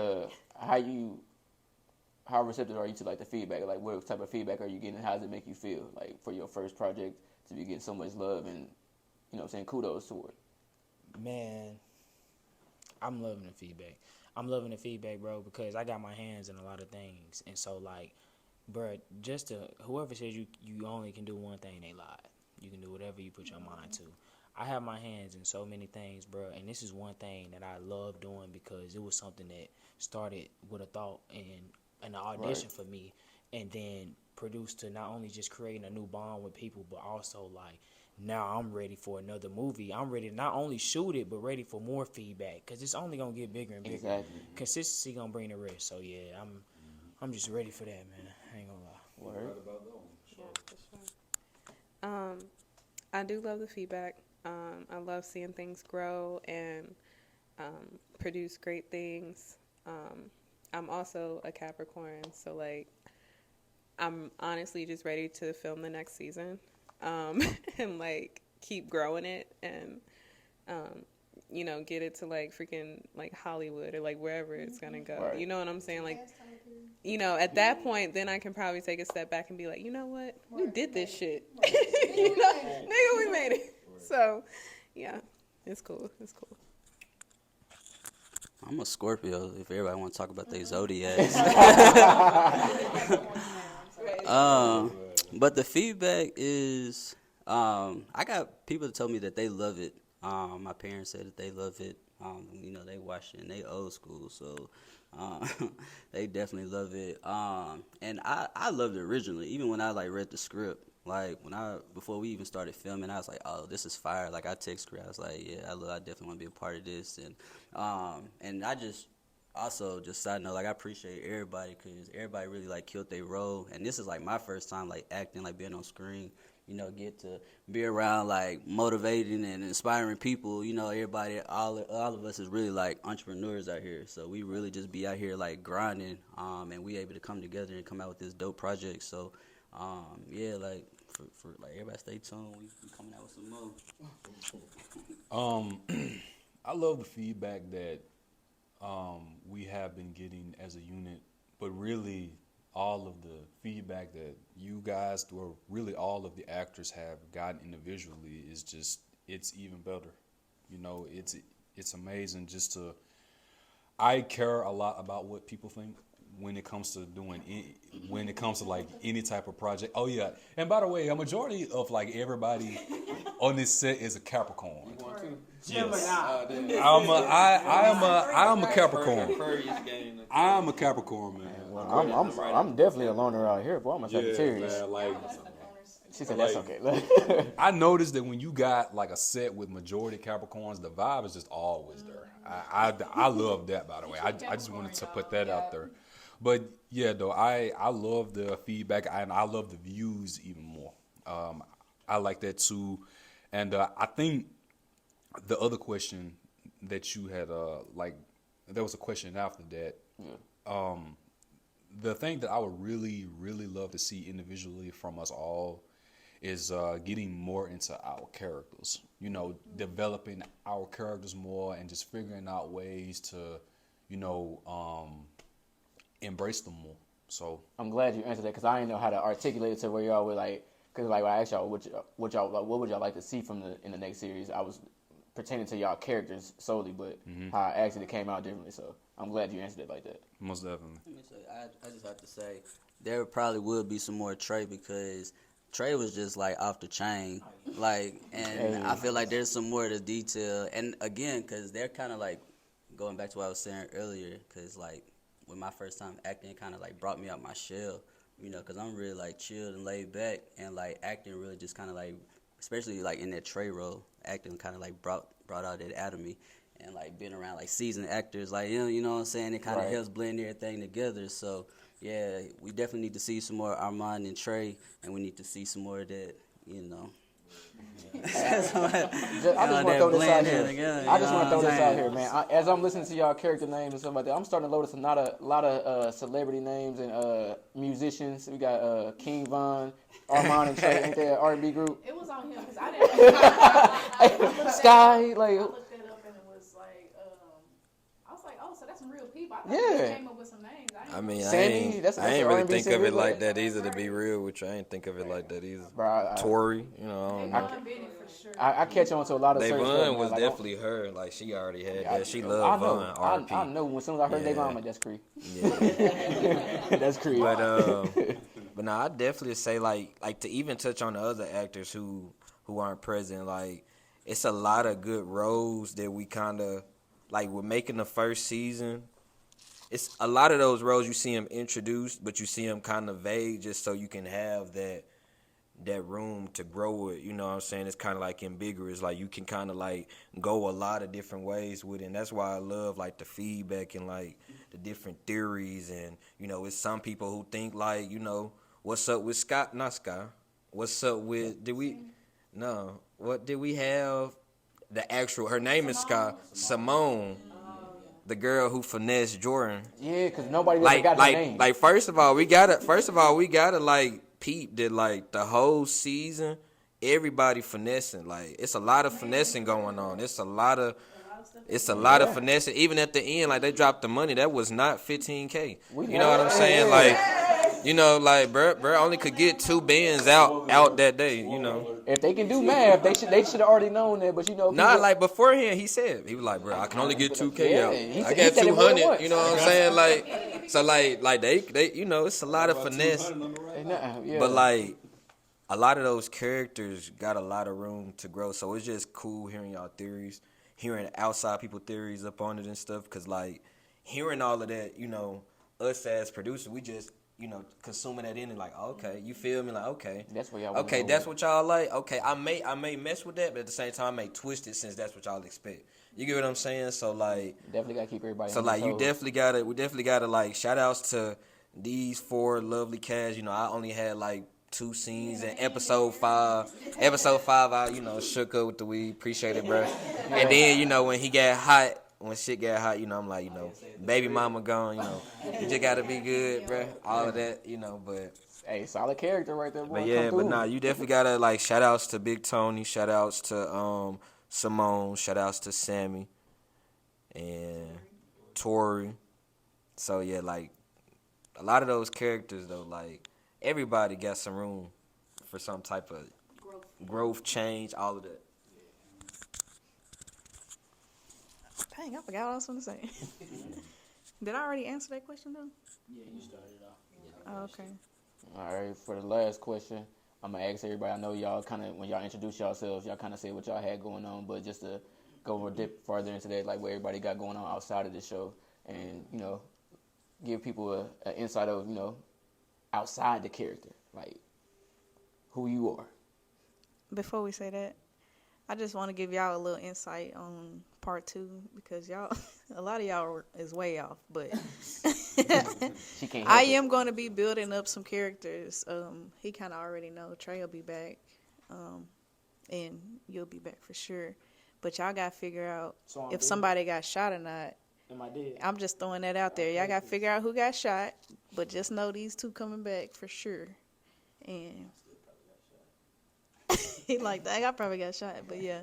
how receptive are you to like the feedback? Like, what type of feedback are you getting? How does it make you feel? Like for your first project to be getting so much love and, you know, what I'm saying, kudos toward. Man, I'm loving the feedback. I'm loving the feedback, bro, because I got my hands in a lot of things, and so like, bro, just whoever says you only can do one thing, they lied. You can do whatever you put your mind to. I have my hands in so many things, bro, and this is one thing that I love doing because it was something that started with a thought and an audition for me, and then produced to not only just creating a new bond with people, but also like now I'm ready for another movie. I'm ready to not only shoot it, but ready for more feedback because it's only gonna get bigger and bigger. Exactly. Consistency gonna bring the rest. So yeah, I'm just ready for that, man. I ain't gonna lie. Word. I do love the feedback. I love seeing things grow and produce great things. I'm also a Capricorn, so like I'm honestly just ready to film the next season and like keep growing it and you know, get it to like freaking like Hollywood or like wherever it's gonna go. Right. You know what I'm saying? Like, you know, at that point, then I can probably take a step back and be like, you know what? We did this shit. You know, nigga, we made it. So, yeah, it's cool. It's cool. I'm a Scorpio. If everybody want to talk about their zodiacs, but the feedback is, I got people that told me that they love it. My parents said that they love it. You know, they watch it and they old school, so they definitely love it. And I loved it originally, even when I like read the script. Like before we even started filming, I was like, "Oh, this is fire!" Like I text her, I was like, "Yeah, I definitely want to be a part of this." And I just also just side note, like I appreciate everybody because everybody really like killed their role. And this is like my first time like acting, like being on screen. You know, get to be around like motivating and inspiring people. You know, everybody, all of us is really like entrepreneurs out here. So we really just be out here like grinding, and we able to come together and come out with this dope project. So, yeah, like for like everybody stay tuned. We coming out with some more. I love the feedback that we have been getting as a unit, but really all of the feedback that you guys, or really all of the actors have gotten individually is just, it's even better. You know, it's amazing just to, I care a lot about what people think when it comes to when it comes to like any type of project. Oh yeah, and by the way, a majority of like everybody on this set is a Capricorn. Yes. I am a Capricorn. I am a Capricorn, man. Well, I'm definitely a loner out here, boy. I'm a Sagittarius. Yeah, man, like, She said that's okay. I noticed that when you got like a set with majority Capricorns, the vibe is just always there. I love that, by the way. I just wanted to put that out there. But yeah, though, I love the feedback and I love the views even more. I like that too. And I think the other question that you had, like, there was a question after that. Yeah. The thing that I would really, really love to see individually from us all is getting more into our characters. You know, developing our characters more and just figuring out ways to, you know, embrace them more. So I'm glad you answered that because I didn't know how to articulate it to where y'all were like, because like when I asked y'all what would y'all like to see from in the next series, I was pertaining to y'all characters solely, but how I asked it came out differently. So I'm glad you answered it like that. Most definitely. Let me say, I just have to say, there probably will be some more Trey because Trey was just like off the chain, like, and I feel like there's some more to detail. And again, cause they're kind of like going back to what I was saying earlier, cause like when my first time acting, kind of like brought me out my shell, you know, cause I'm really like chilled and laid back, and like acting really just kind of like, especially like in that Trey role, acting kind of like brought out that out of me. And like being around like seasoned actors, like you know what I'm saying, it kind of helps blend everything together. So yeah, we definitely need to see some more Armand and Trey, and we need to see some more of that, you know. I just want to throw this out here. I just want to throw this out here, man. As I'm listening to y'all character names and stuff like that, I'm starting to notice a lot of celebrity names and musicians. We got King Von, Armand and Trey, ain't they an R&B group? It was on him because I didn't. Sky, like. I looked that up and it was like, I was like, oh, so that's some real people. I thought they came up with some names. I mean, Sandy, I ain't really think of it like that either. To be real with you, I ain't think of it like that either. Bro, Tory, you know, I catch on to a lot of certain stuff. Davon was like, definitely her. Like she already had that. She loved Von. RP. I know. As soon as I heard Davon, I'm like, that's Creed. Yeah, that's Creed. But nah, I definitely say like to even touch on the other actors who aren't present. Like it's a lot of good roles that we kind of like. We're making the first season. It's a lot of those roles you see them introduced, but you see them kind of vague just so you can have that room to grow it. You know what I'm saying? It's kind of like ambiguous. Like you can kind of like go a lot of different ways with it. And that's why I love like the feedback and like the different theories. And, you know, it's some people who think like, you know, what's up with Scott? Not Scott. What's up with, what did we have? The actual, her name is Scott, Simone. The girl who finessed Jordan. Yeah, because nobody ever got her name. Like first of all, we gotta like peep that like the whole season, everybody finessing. Like it's a lot of finessing going on. It's a lot of finessing. Even at the end, like they dropped the money. That was not $15K. You know what I'm saying? Like, you know, like bro only could get 2 bands out that day. You know. If they can do math, they should have already known that. But you know, nah, like beforehand, he said he was like, bro, I can only get 2K out. I got 200. You know what I'm saying? Like, so like they you know, it's a lot of finesse. But like a lot of those characters got a lot of room to grow. So it's just cool hearing y'all theories, hearing outside people theories up on it and stuff. Cause like hearing all of that, you know, us as producers, we just, you know, consuming that in and like, okay, you feel me? Like, okay, that's what y'all. Okay, that's what y'all like. Okay, I may mess with that, but at the same time, I may twist it since that's what y'all expect. You get what I'm saying? So like, definitely gotta keep everybody. So like, we definitely gotta like, shout outs to these 4 lovely cats. You know, I only had like 2 scenes in episode 5. Episode 5, I shook up with the weed. Appreciate it, bro. And then you know when shit got hot, you know, I'm like, you know, baby mama gone, you know, you just gotta be good, bro. All of that, you know, but hey, solid character right there, boy. But yeah, but nah, you definitely gotta like shout outs to Big Tony, shout outs to Simone, shout outs to Sammy and Tori. So yeah, like a lot of those characters though, like everybody got some room for some type of growth, change, all of that. Dang, I forgot what I was going to say. Did I already answer that question, though? Yeah, you started off. Oh, okay. All right, for the last question, I'm going to ask everybody. I know y'all kind of, when y'all introduce yourselves, y'all kind of say what y'all had going on, but just to go a dip farther into that, like what everybody got going on outside of the show and, you know, give people an insight of, you know, outside the character, like who you are. Before we say that, I just want to give y'all a little insight on part 2 because y'all, a lot of y'all is way off, but I am going to be building up some characters. He kind of already know Trey will be back, and you'll be back for sure. But y'all got to figure out if somebody got shot or not. Am I dead? I'm just throwing that out there. Y'all got to figure out who got shot, but just know these 2 coming back for sure. And he like, dang, I probably got shot, but yeah.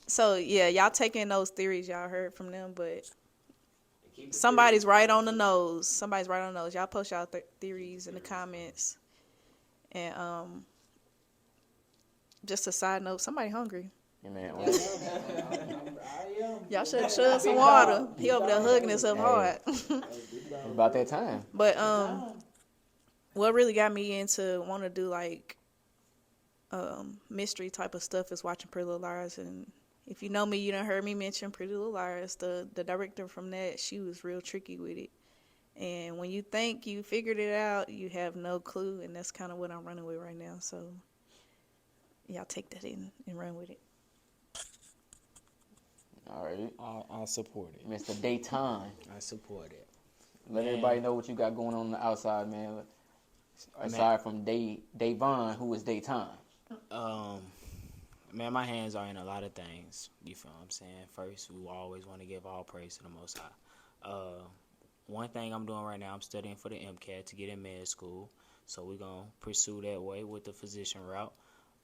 So yeah, y'all taking those theories y'all heard from them, but somebody's right on the nose. Somebody's right on the nose. Y'all post y'all theories in the comments. And just a side note, somebody hungry. Yeah, man. Y'all should have shoved some water. He over there hugging himself hard. It's about that time. But what really got me into want to do like mystery type of stuff is watching Pretty Little Liars. And if you know me, you done heard me mention Pretty Little Liars. The director from that, she was real tricky with it. And when you think you figured it out, you have no clue. And that's kind of what I'm running with right now. So y'all take that in and run with it. All right, I support it. Mr. Dayton. I support it. Let everybody know what you got going on the outside, man. Aside from Davon, who is Dayton? Man, my hands are in a lot of things. You feel what I'm saying? First, we always want to give all praise to the Most High. One thing I'm doing right now, I'm studying for the MCAT to get in med school. So we're going to pursue that way with the physician route.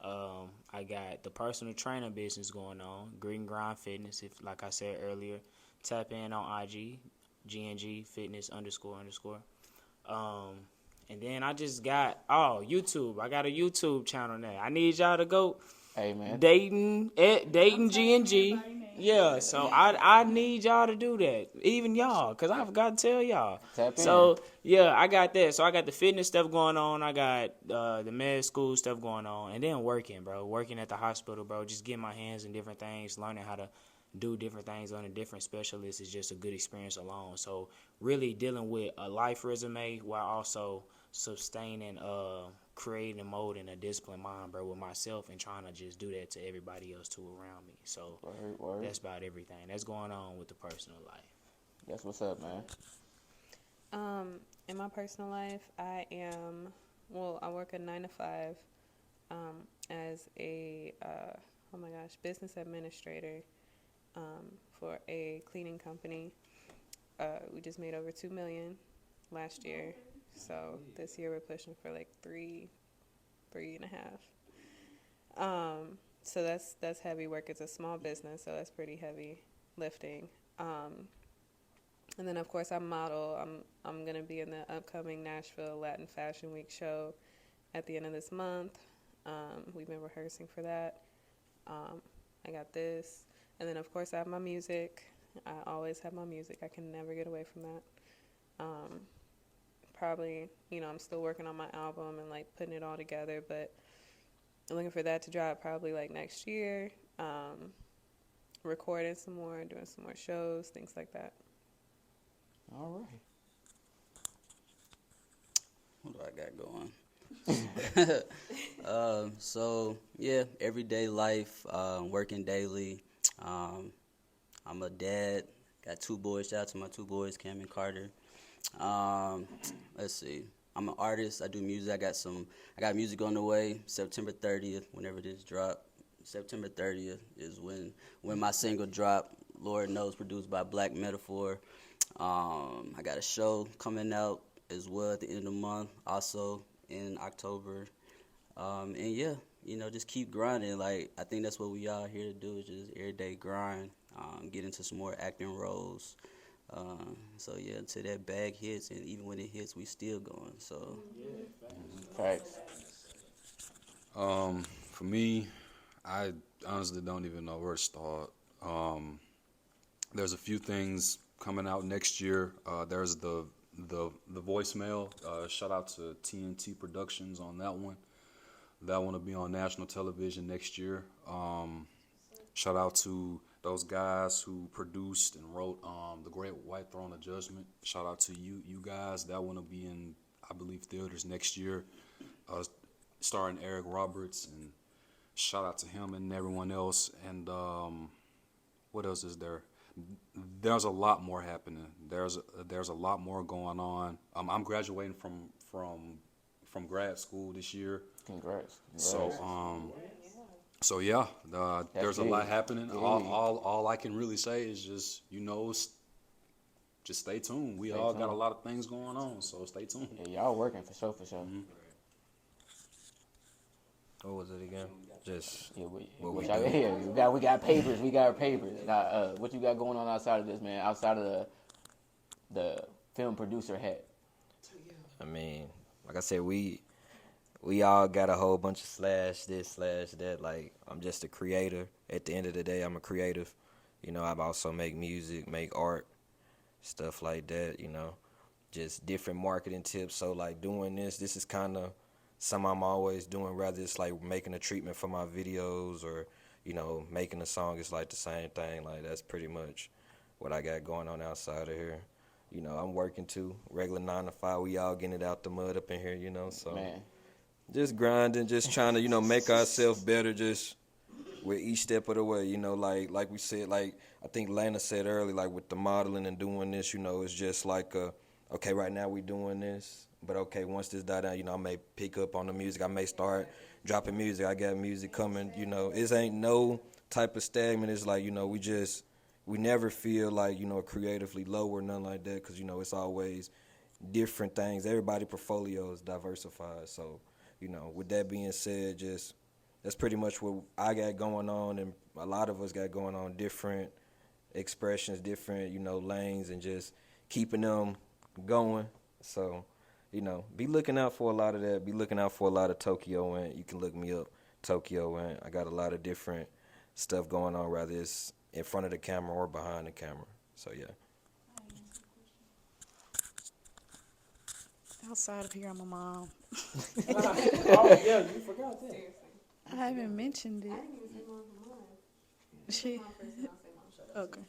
I got the personal training business going on, Green Grind Fitness. If, like I said earlier, tap in on IG, GNG Fitness __. And then I just got YouTube. I got a YouTube channel now. I need y'all to go. Hey man, Dayton GNG. Yeah, so I need y'all to do that. Even y'all, because I forgot to tell y'all. Tap in. So, yeah, I got that. So, I got the fitness stuff going on. I got the med school stuff going on. And then working, bro. Working at the hospital, bro. Just getting my hands in different things. Learning how to do different things under different specialists is just a good experience alone. So, really dealing with a life resume while also sustaining, creating and molding a disciplined mind, bro, with myself and trying to just do that to everybody else too around me. So word. that's about everything that's going on with the personal life. That's what's up, man. In my personal life, I work a 9 to 5 as a business administrator for a cleaning company. We just made over $2 million last year. So this year we're pushing for like 3.5. So that's heavy work. It's a small business, so that's pretty heavy lifting. And then of course I model. I'm gonna be in the upcoming Nashville Latin Fashion Week show at the end of this month. We've been rehearsing for that. I got this, and then of course I have my music. I always have my music. I can never get away from that. Probably, I'm still working on my album and like putting it all together, but I'm looking for that to drop probably like next year. Recording some more, doing some more shows, things like that. All right. What do I got going? So yeah, everyday life, working daily. I'm a dad. Got 2 boys. Shout out to my 2 boys, Cam and Carter. Let's see. I'm an artist. I do music. I got music on the way. September 30th, whenever this drop. September 30th is when my single drop. Lord knows, produced by Black Metaphor. I got a show coming out as well at the end of the month. Also in October. And yeah, just keep grinding. Like, I think that's what we all here to do, is just everyday grind. Get into some more acting roles. So yeah, until that bag hits, and even when it hits, we still going. So, Facts. For me, I honestly don't even know where to start. There's a few things coming out next year. There's the voicemail. Shout out to TNT Productions on that one. That one will be on national television next year. Shout out to those guys who produced and wrote The Great White Throne of Judgment. Shout out to you guys. That one will be in, I believe, theaters next year. Starring Eric Roberts, and shout out to him and everyone else. And what else is there? There's a lot more happening. There's a lot more going on. I'm graduating from grad school this year. Congrats. So yeah, there's a lot happening. All I can really say is just just stay tuned. We all got a lot of things going on, so stay tuned. Yeah, y'all working for sure. Mm-hmm. What was it again? Just Yeah, we do. got we got papers. We got papers. Now, what you got going on outside of this, man? Outside of the film producer hat. I mean, like I said, we all got a whole bunch of /this /that. Like, I'm just a creator. At the end of the day, I'm a creative. I also make music, make art, stuff like that. Just different marketing tips. So like doing this is kind of something I'm always doing, whether it's like making a treatment for my videos or, you know, making a song. It's like the same thing. Like, that's pretty much what I got going on outside of here. You know, I'm working too, regular 9 to 5. We all getting it out the mud up in here, you know, so Man, just grinding, just trying to, you know, make ourselves better just with each step of the way, you know, like we said, like I think Lena said earlier, like with the modeling and doing this, you know, it's just like, okay, right now we doing this, but okay, once this die down, you know, I may pick up on the music, I may start dropping music, I got music coming, you know, it ain't no type of stagnant. It's like, you know, we never feel like, you know, creatively low or nothing like that, because, you know, it's always different things. Everybody portfolio is diversified. So, you know, with that being said, just that's pretty much what I got going on, and a lot of us got going on, different expressions, different, you know, lanes, and just keeping them going. So, you know, be looking out for a lot of that. Be looking out for a lot of Tokyo Ant. You can look me up, Tokyo Ant. I got a lot of different stuff going on, whether it's in front of the camera or behind the camera. So, yeah. Outside of here, I'm a mom. Oh yeah, you forgot that. I haven't mentioned it. She, okay.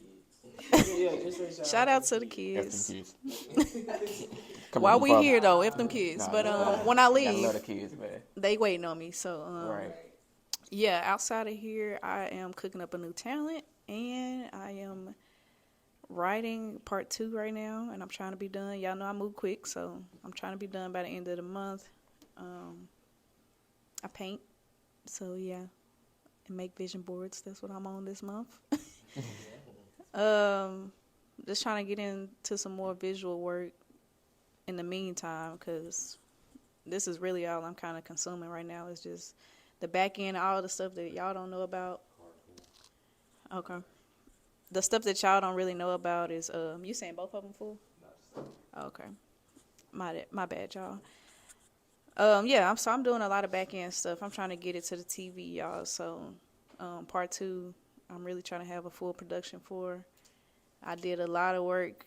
Shout out to the F them kids. kids. While we here though, F them kids. Nah, But nah, when I Gotta leave, love the kids, man. they waiting on me. So Right. yeah, outside of here, I am cooking up a new talent, and I am writing part 2 right now, and I'm trying to be done. Y'all know I move quick, so I'm trying to be done by the end of the month. I paint, so yeah, and make vision boards. That's what I'm on this month. Just trying to get into some more visual work in the meantime, because this is really all I'm kind of consuming right now. Is just the back end, all the stuff that y'all don't know about. Okay. The stuff that y'all don't really know about is, you saying both of them full? Okay. My bad, y'all. Yeah, I'm doing a lot of back end stuff. I'm trying to get it to the TV, y'all. So, part 2, I'm really trying to have a full production for. I did a lot of work,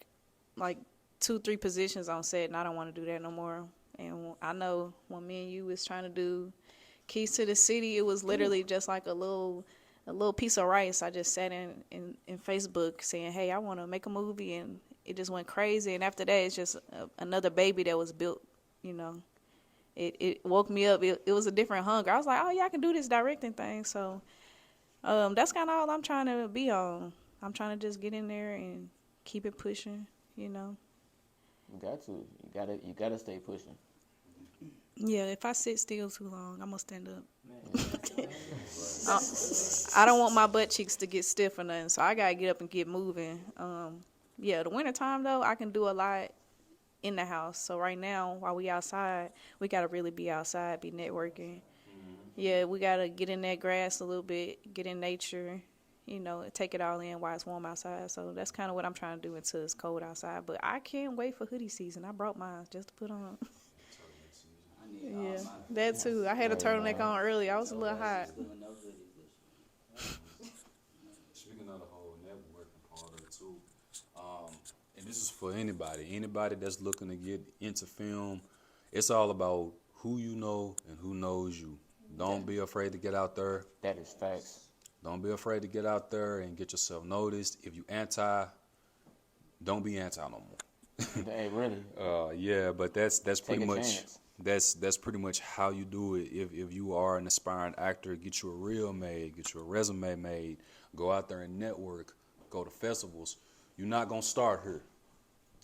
like 2-3 positions on set, and I don't want to do that no more. And I know when me and you was trying to do Keys to the City, it was literally just like a little piece of rice. I just sat in Facebook saying, hey, I want to make a movie, and it just went crazy. And after that, it's just another baby that was built, you know. It woke me up. It was a different hunger. I was like, oh, yeah, I can do this directing thing. So that's kind of all I'm trying to be on. I'm trying to just get in there and keep it pushing, you know. You got to. You gotta stay pushing. Yeah, if I sit still too long, I'm going to stand up. I don't want my butt cheeks to get stiff or nothing, so I got to get up and get moving. Yeah, the winter time, though, I can do a lot in the house. So right now, while we outside, we got to really be outside, be networking. Yeah, we got to get in that grass a little bit, get in nature, you know, take it all in while it's warm outside. So that's kind of what I'm trying to do until it's cold outside. But I can't wait for hoodie season. I brought mine just to put on. Yeah, that too. I had a turtleneck on early. I was a little hot. Speaking of the whole networking part of it too, and this is for anybody that's looking to get into film. It's all about who you know and who knows you. Don't be afraid to get out there. That is facts. Don't be afraid to get out there and get yourself noticed. If you anti, don't be anti no more. Hey, really? Yeah, but that's pretty a much chance. that's pretty much how you do it. If you are an aspiring actor, get you a reel made, get you a resume made, go out there and network, go to festivals. You're not gonna start here.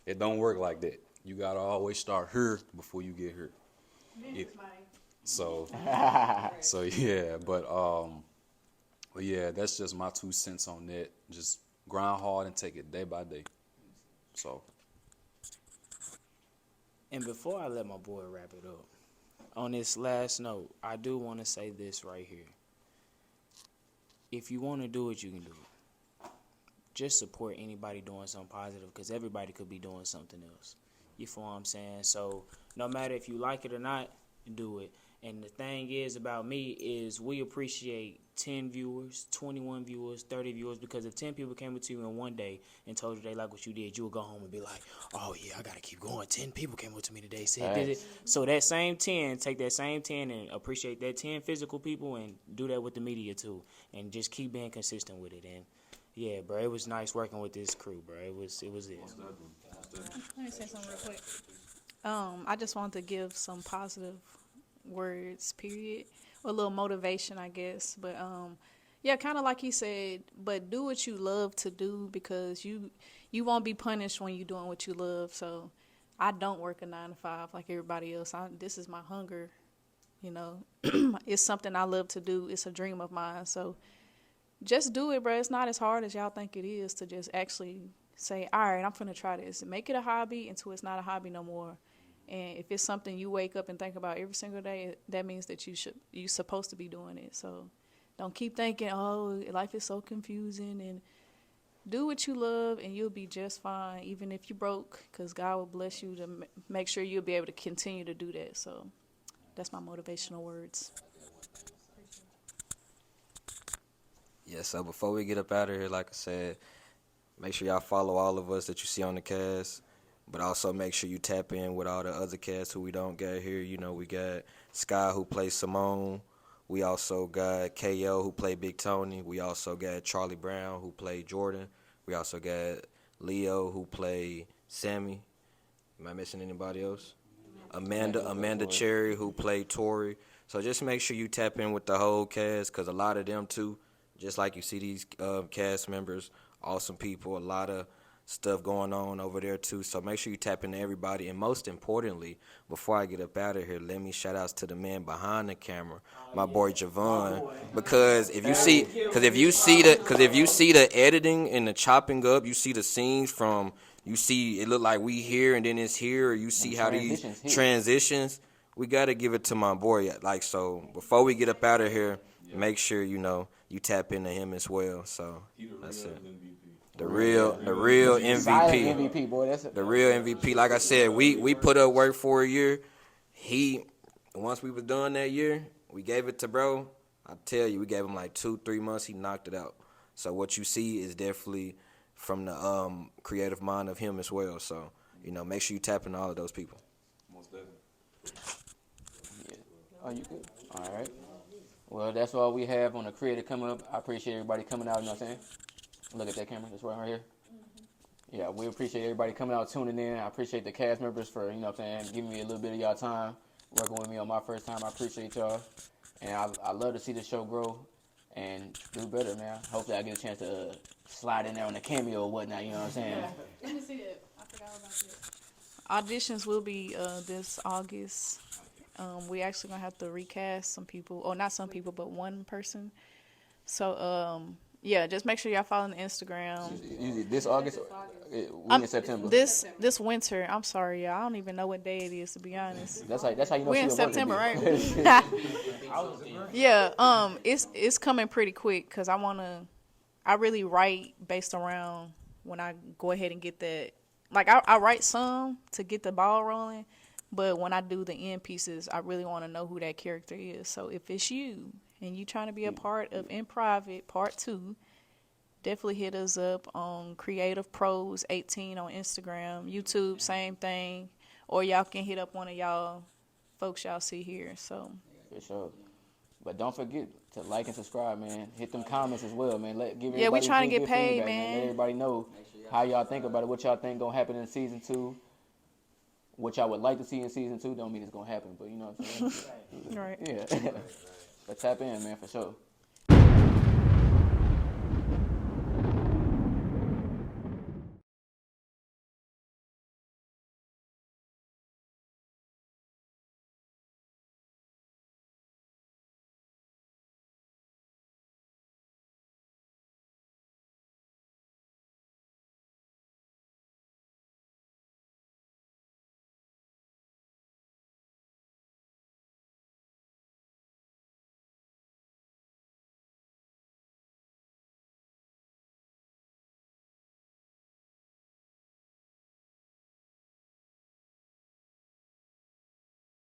It don't work like that. You gotta always start here before you get here. So yeah, but yeah, that's just my 2 cents on that. Just grind hard and take it day by day. So. And before I let my boy wrap it up, on this last note, I do want to say this right here. If you want to do it, you can do it. Just support anybody doing something positive, because everybody could be doing something else. You feel what I'm saying? So no matter if you like it or not, do it. And the thing is about me is we appreciate 10 viewers, 21 viewers, 30 viewers, because if 10 people came up to you in one day and told you they like what you did, you would go home and be like, oh yeah, I gotta keep going. 10 people came up to me today, said did it. So that same 10, take that same 10 and appreciate that 10 physical people and do that with the media too. And just keep being consistent with it. And yeah, bro, it was nice working with this crew, bro. It was it. Let me say something real quick. I just wanted to give some positive words, period. Or a little motivation, I guess. But yeah, kind of like he said, but do what you love to do, because you won't be punished when you're doing what you love. So I don't work a 9 to 5 like everybody else. This is my hunger, you know. It's something I love to do. It's a dream of mine. So just do it, bro. It's not as hard as y'all think it is to just actually say, all right, I'm finna try this. Make it a hobby until it's not a hobby no more. And if it's something you wake up and think about every single day, that means that you're supposed to be doing it. So don't keep thinking, oh, life is so confusing. And do what you love and you'll be just fine, even if you're broke, because God will bless you to make sure you'll be able to continue to do that. So that's my motivational words. Yeah, so before we get up out of here, like I said, make sure y'all follow all of us that you see on the cast. But also make sure you tap in with all the other cats who we don't got here. You know, we got Sky, who plays Simone. We also got KO, who played Big Tony. We also got Charlie Brown, who played Jordan. We also got Leo, who played Sammy. Am I missing anybody else? Amanda Cherry, who played Tori. So just make sure you tap in with the whole cast, because a lot of them, too, just like you see these cast members, awesome people, a lot of stuff going on over there too. So make sure you tap into everybody. And most importantly, before I get up out of here, let me shout outs to the man behind the camera, my boy Javon. Because if you see the editing and the chopping up, you see the scenes from, you see it look like we here and then it's here, or you see how these transitions. We gotta give it to my boy. Like, so before we get up out of here, make sure you tap into him as well. So that's it. The real MVP. MVP, boy. The real MVP. Like I said, we put up work for a year. Once we was done that year, we gave it to bro. I tell you, we gave him like 2-3 months. He knocked it out. So what you see is definitely from the creative mind of him as well. So, make sure you tap into all of those people. Most definitely. Yeah. Oh, you good? All right. Well, that's all we have on the creative coming up. I appreciate everybody coming out, you know what I'm saying? Look at that camera, this one right here. Yeah, we appreciate everybody coming out, tuning in. I appreciate the cast members for, giving me a little bit of y'all time, working with me on my first time. I appreciate y'all. And I love to see the show grow and do better, man. Hopefully I get a chance to slide in there on a cameo or whatnot, you know what I'm saying? Let me see that. I forgot about that. Auditions will be this August. We actually going to have to recast some people. Or not some people, but one person. So, yeah, just make sure y'all follow the Instagram. Usually this August, we in September. This winter. I'm sorry, y'all. I don't even know what day it is, to be honest. That's how you know we're in September, right? Yeah. It's coming pretty quick because I really write based around when I go ahead and get that. Like I write some to get the ball rolling, but when I do the end pieces, I really want to know who that character is. So if it's you and you trying to be a part of In Private Part 2, definitely hit us up on Creative Pros 18 on Instagram, YouTube, same thing, or y'all can hit up one of y'all folks y'all see here. So for sure. But don't forget to like and subscribe, man. Hit them comments as well, man. We trying to get paid, feedback, man. Let everybody know how y'all think about it, what y'all think gonna happen in season 2. What y'all would like to see in season 2 don't mean it's gonna happen, but you know what I'm saying? Right. Yeah. But tap in, man, for sure.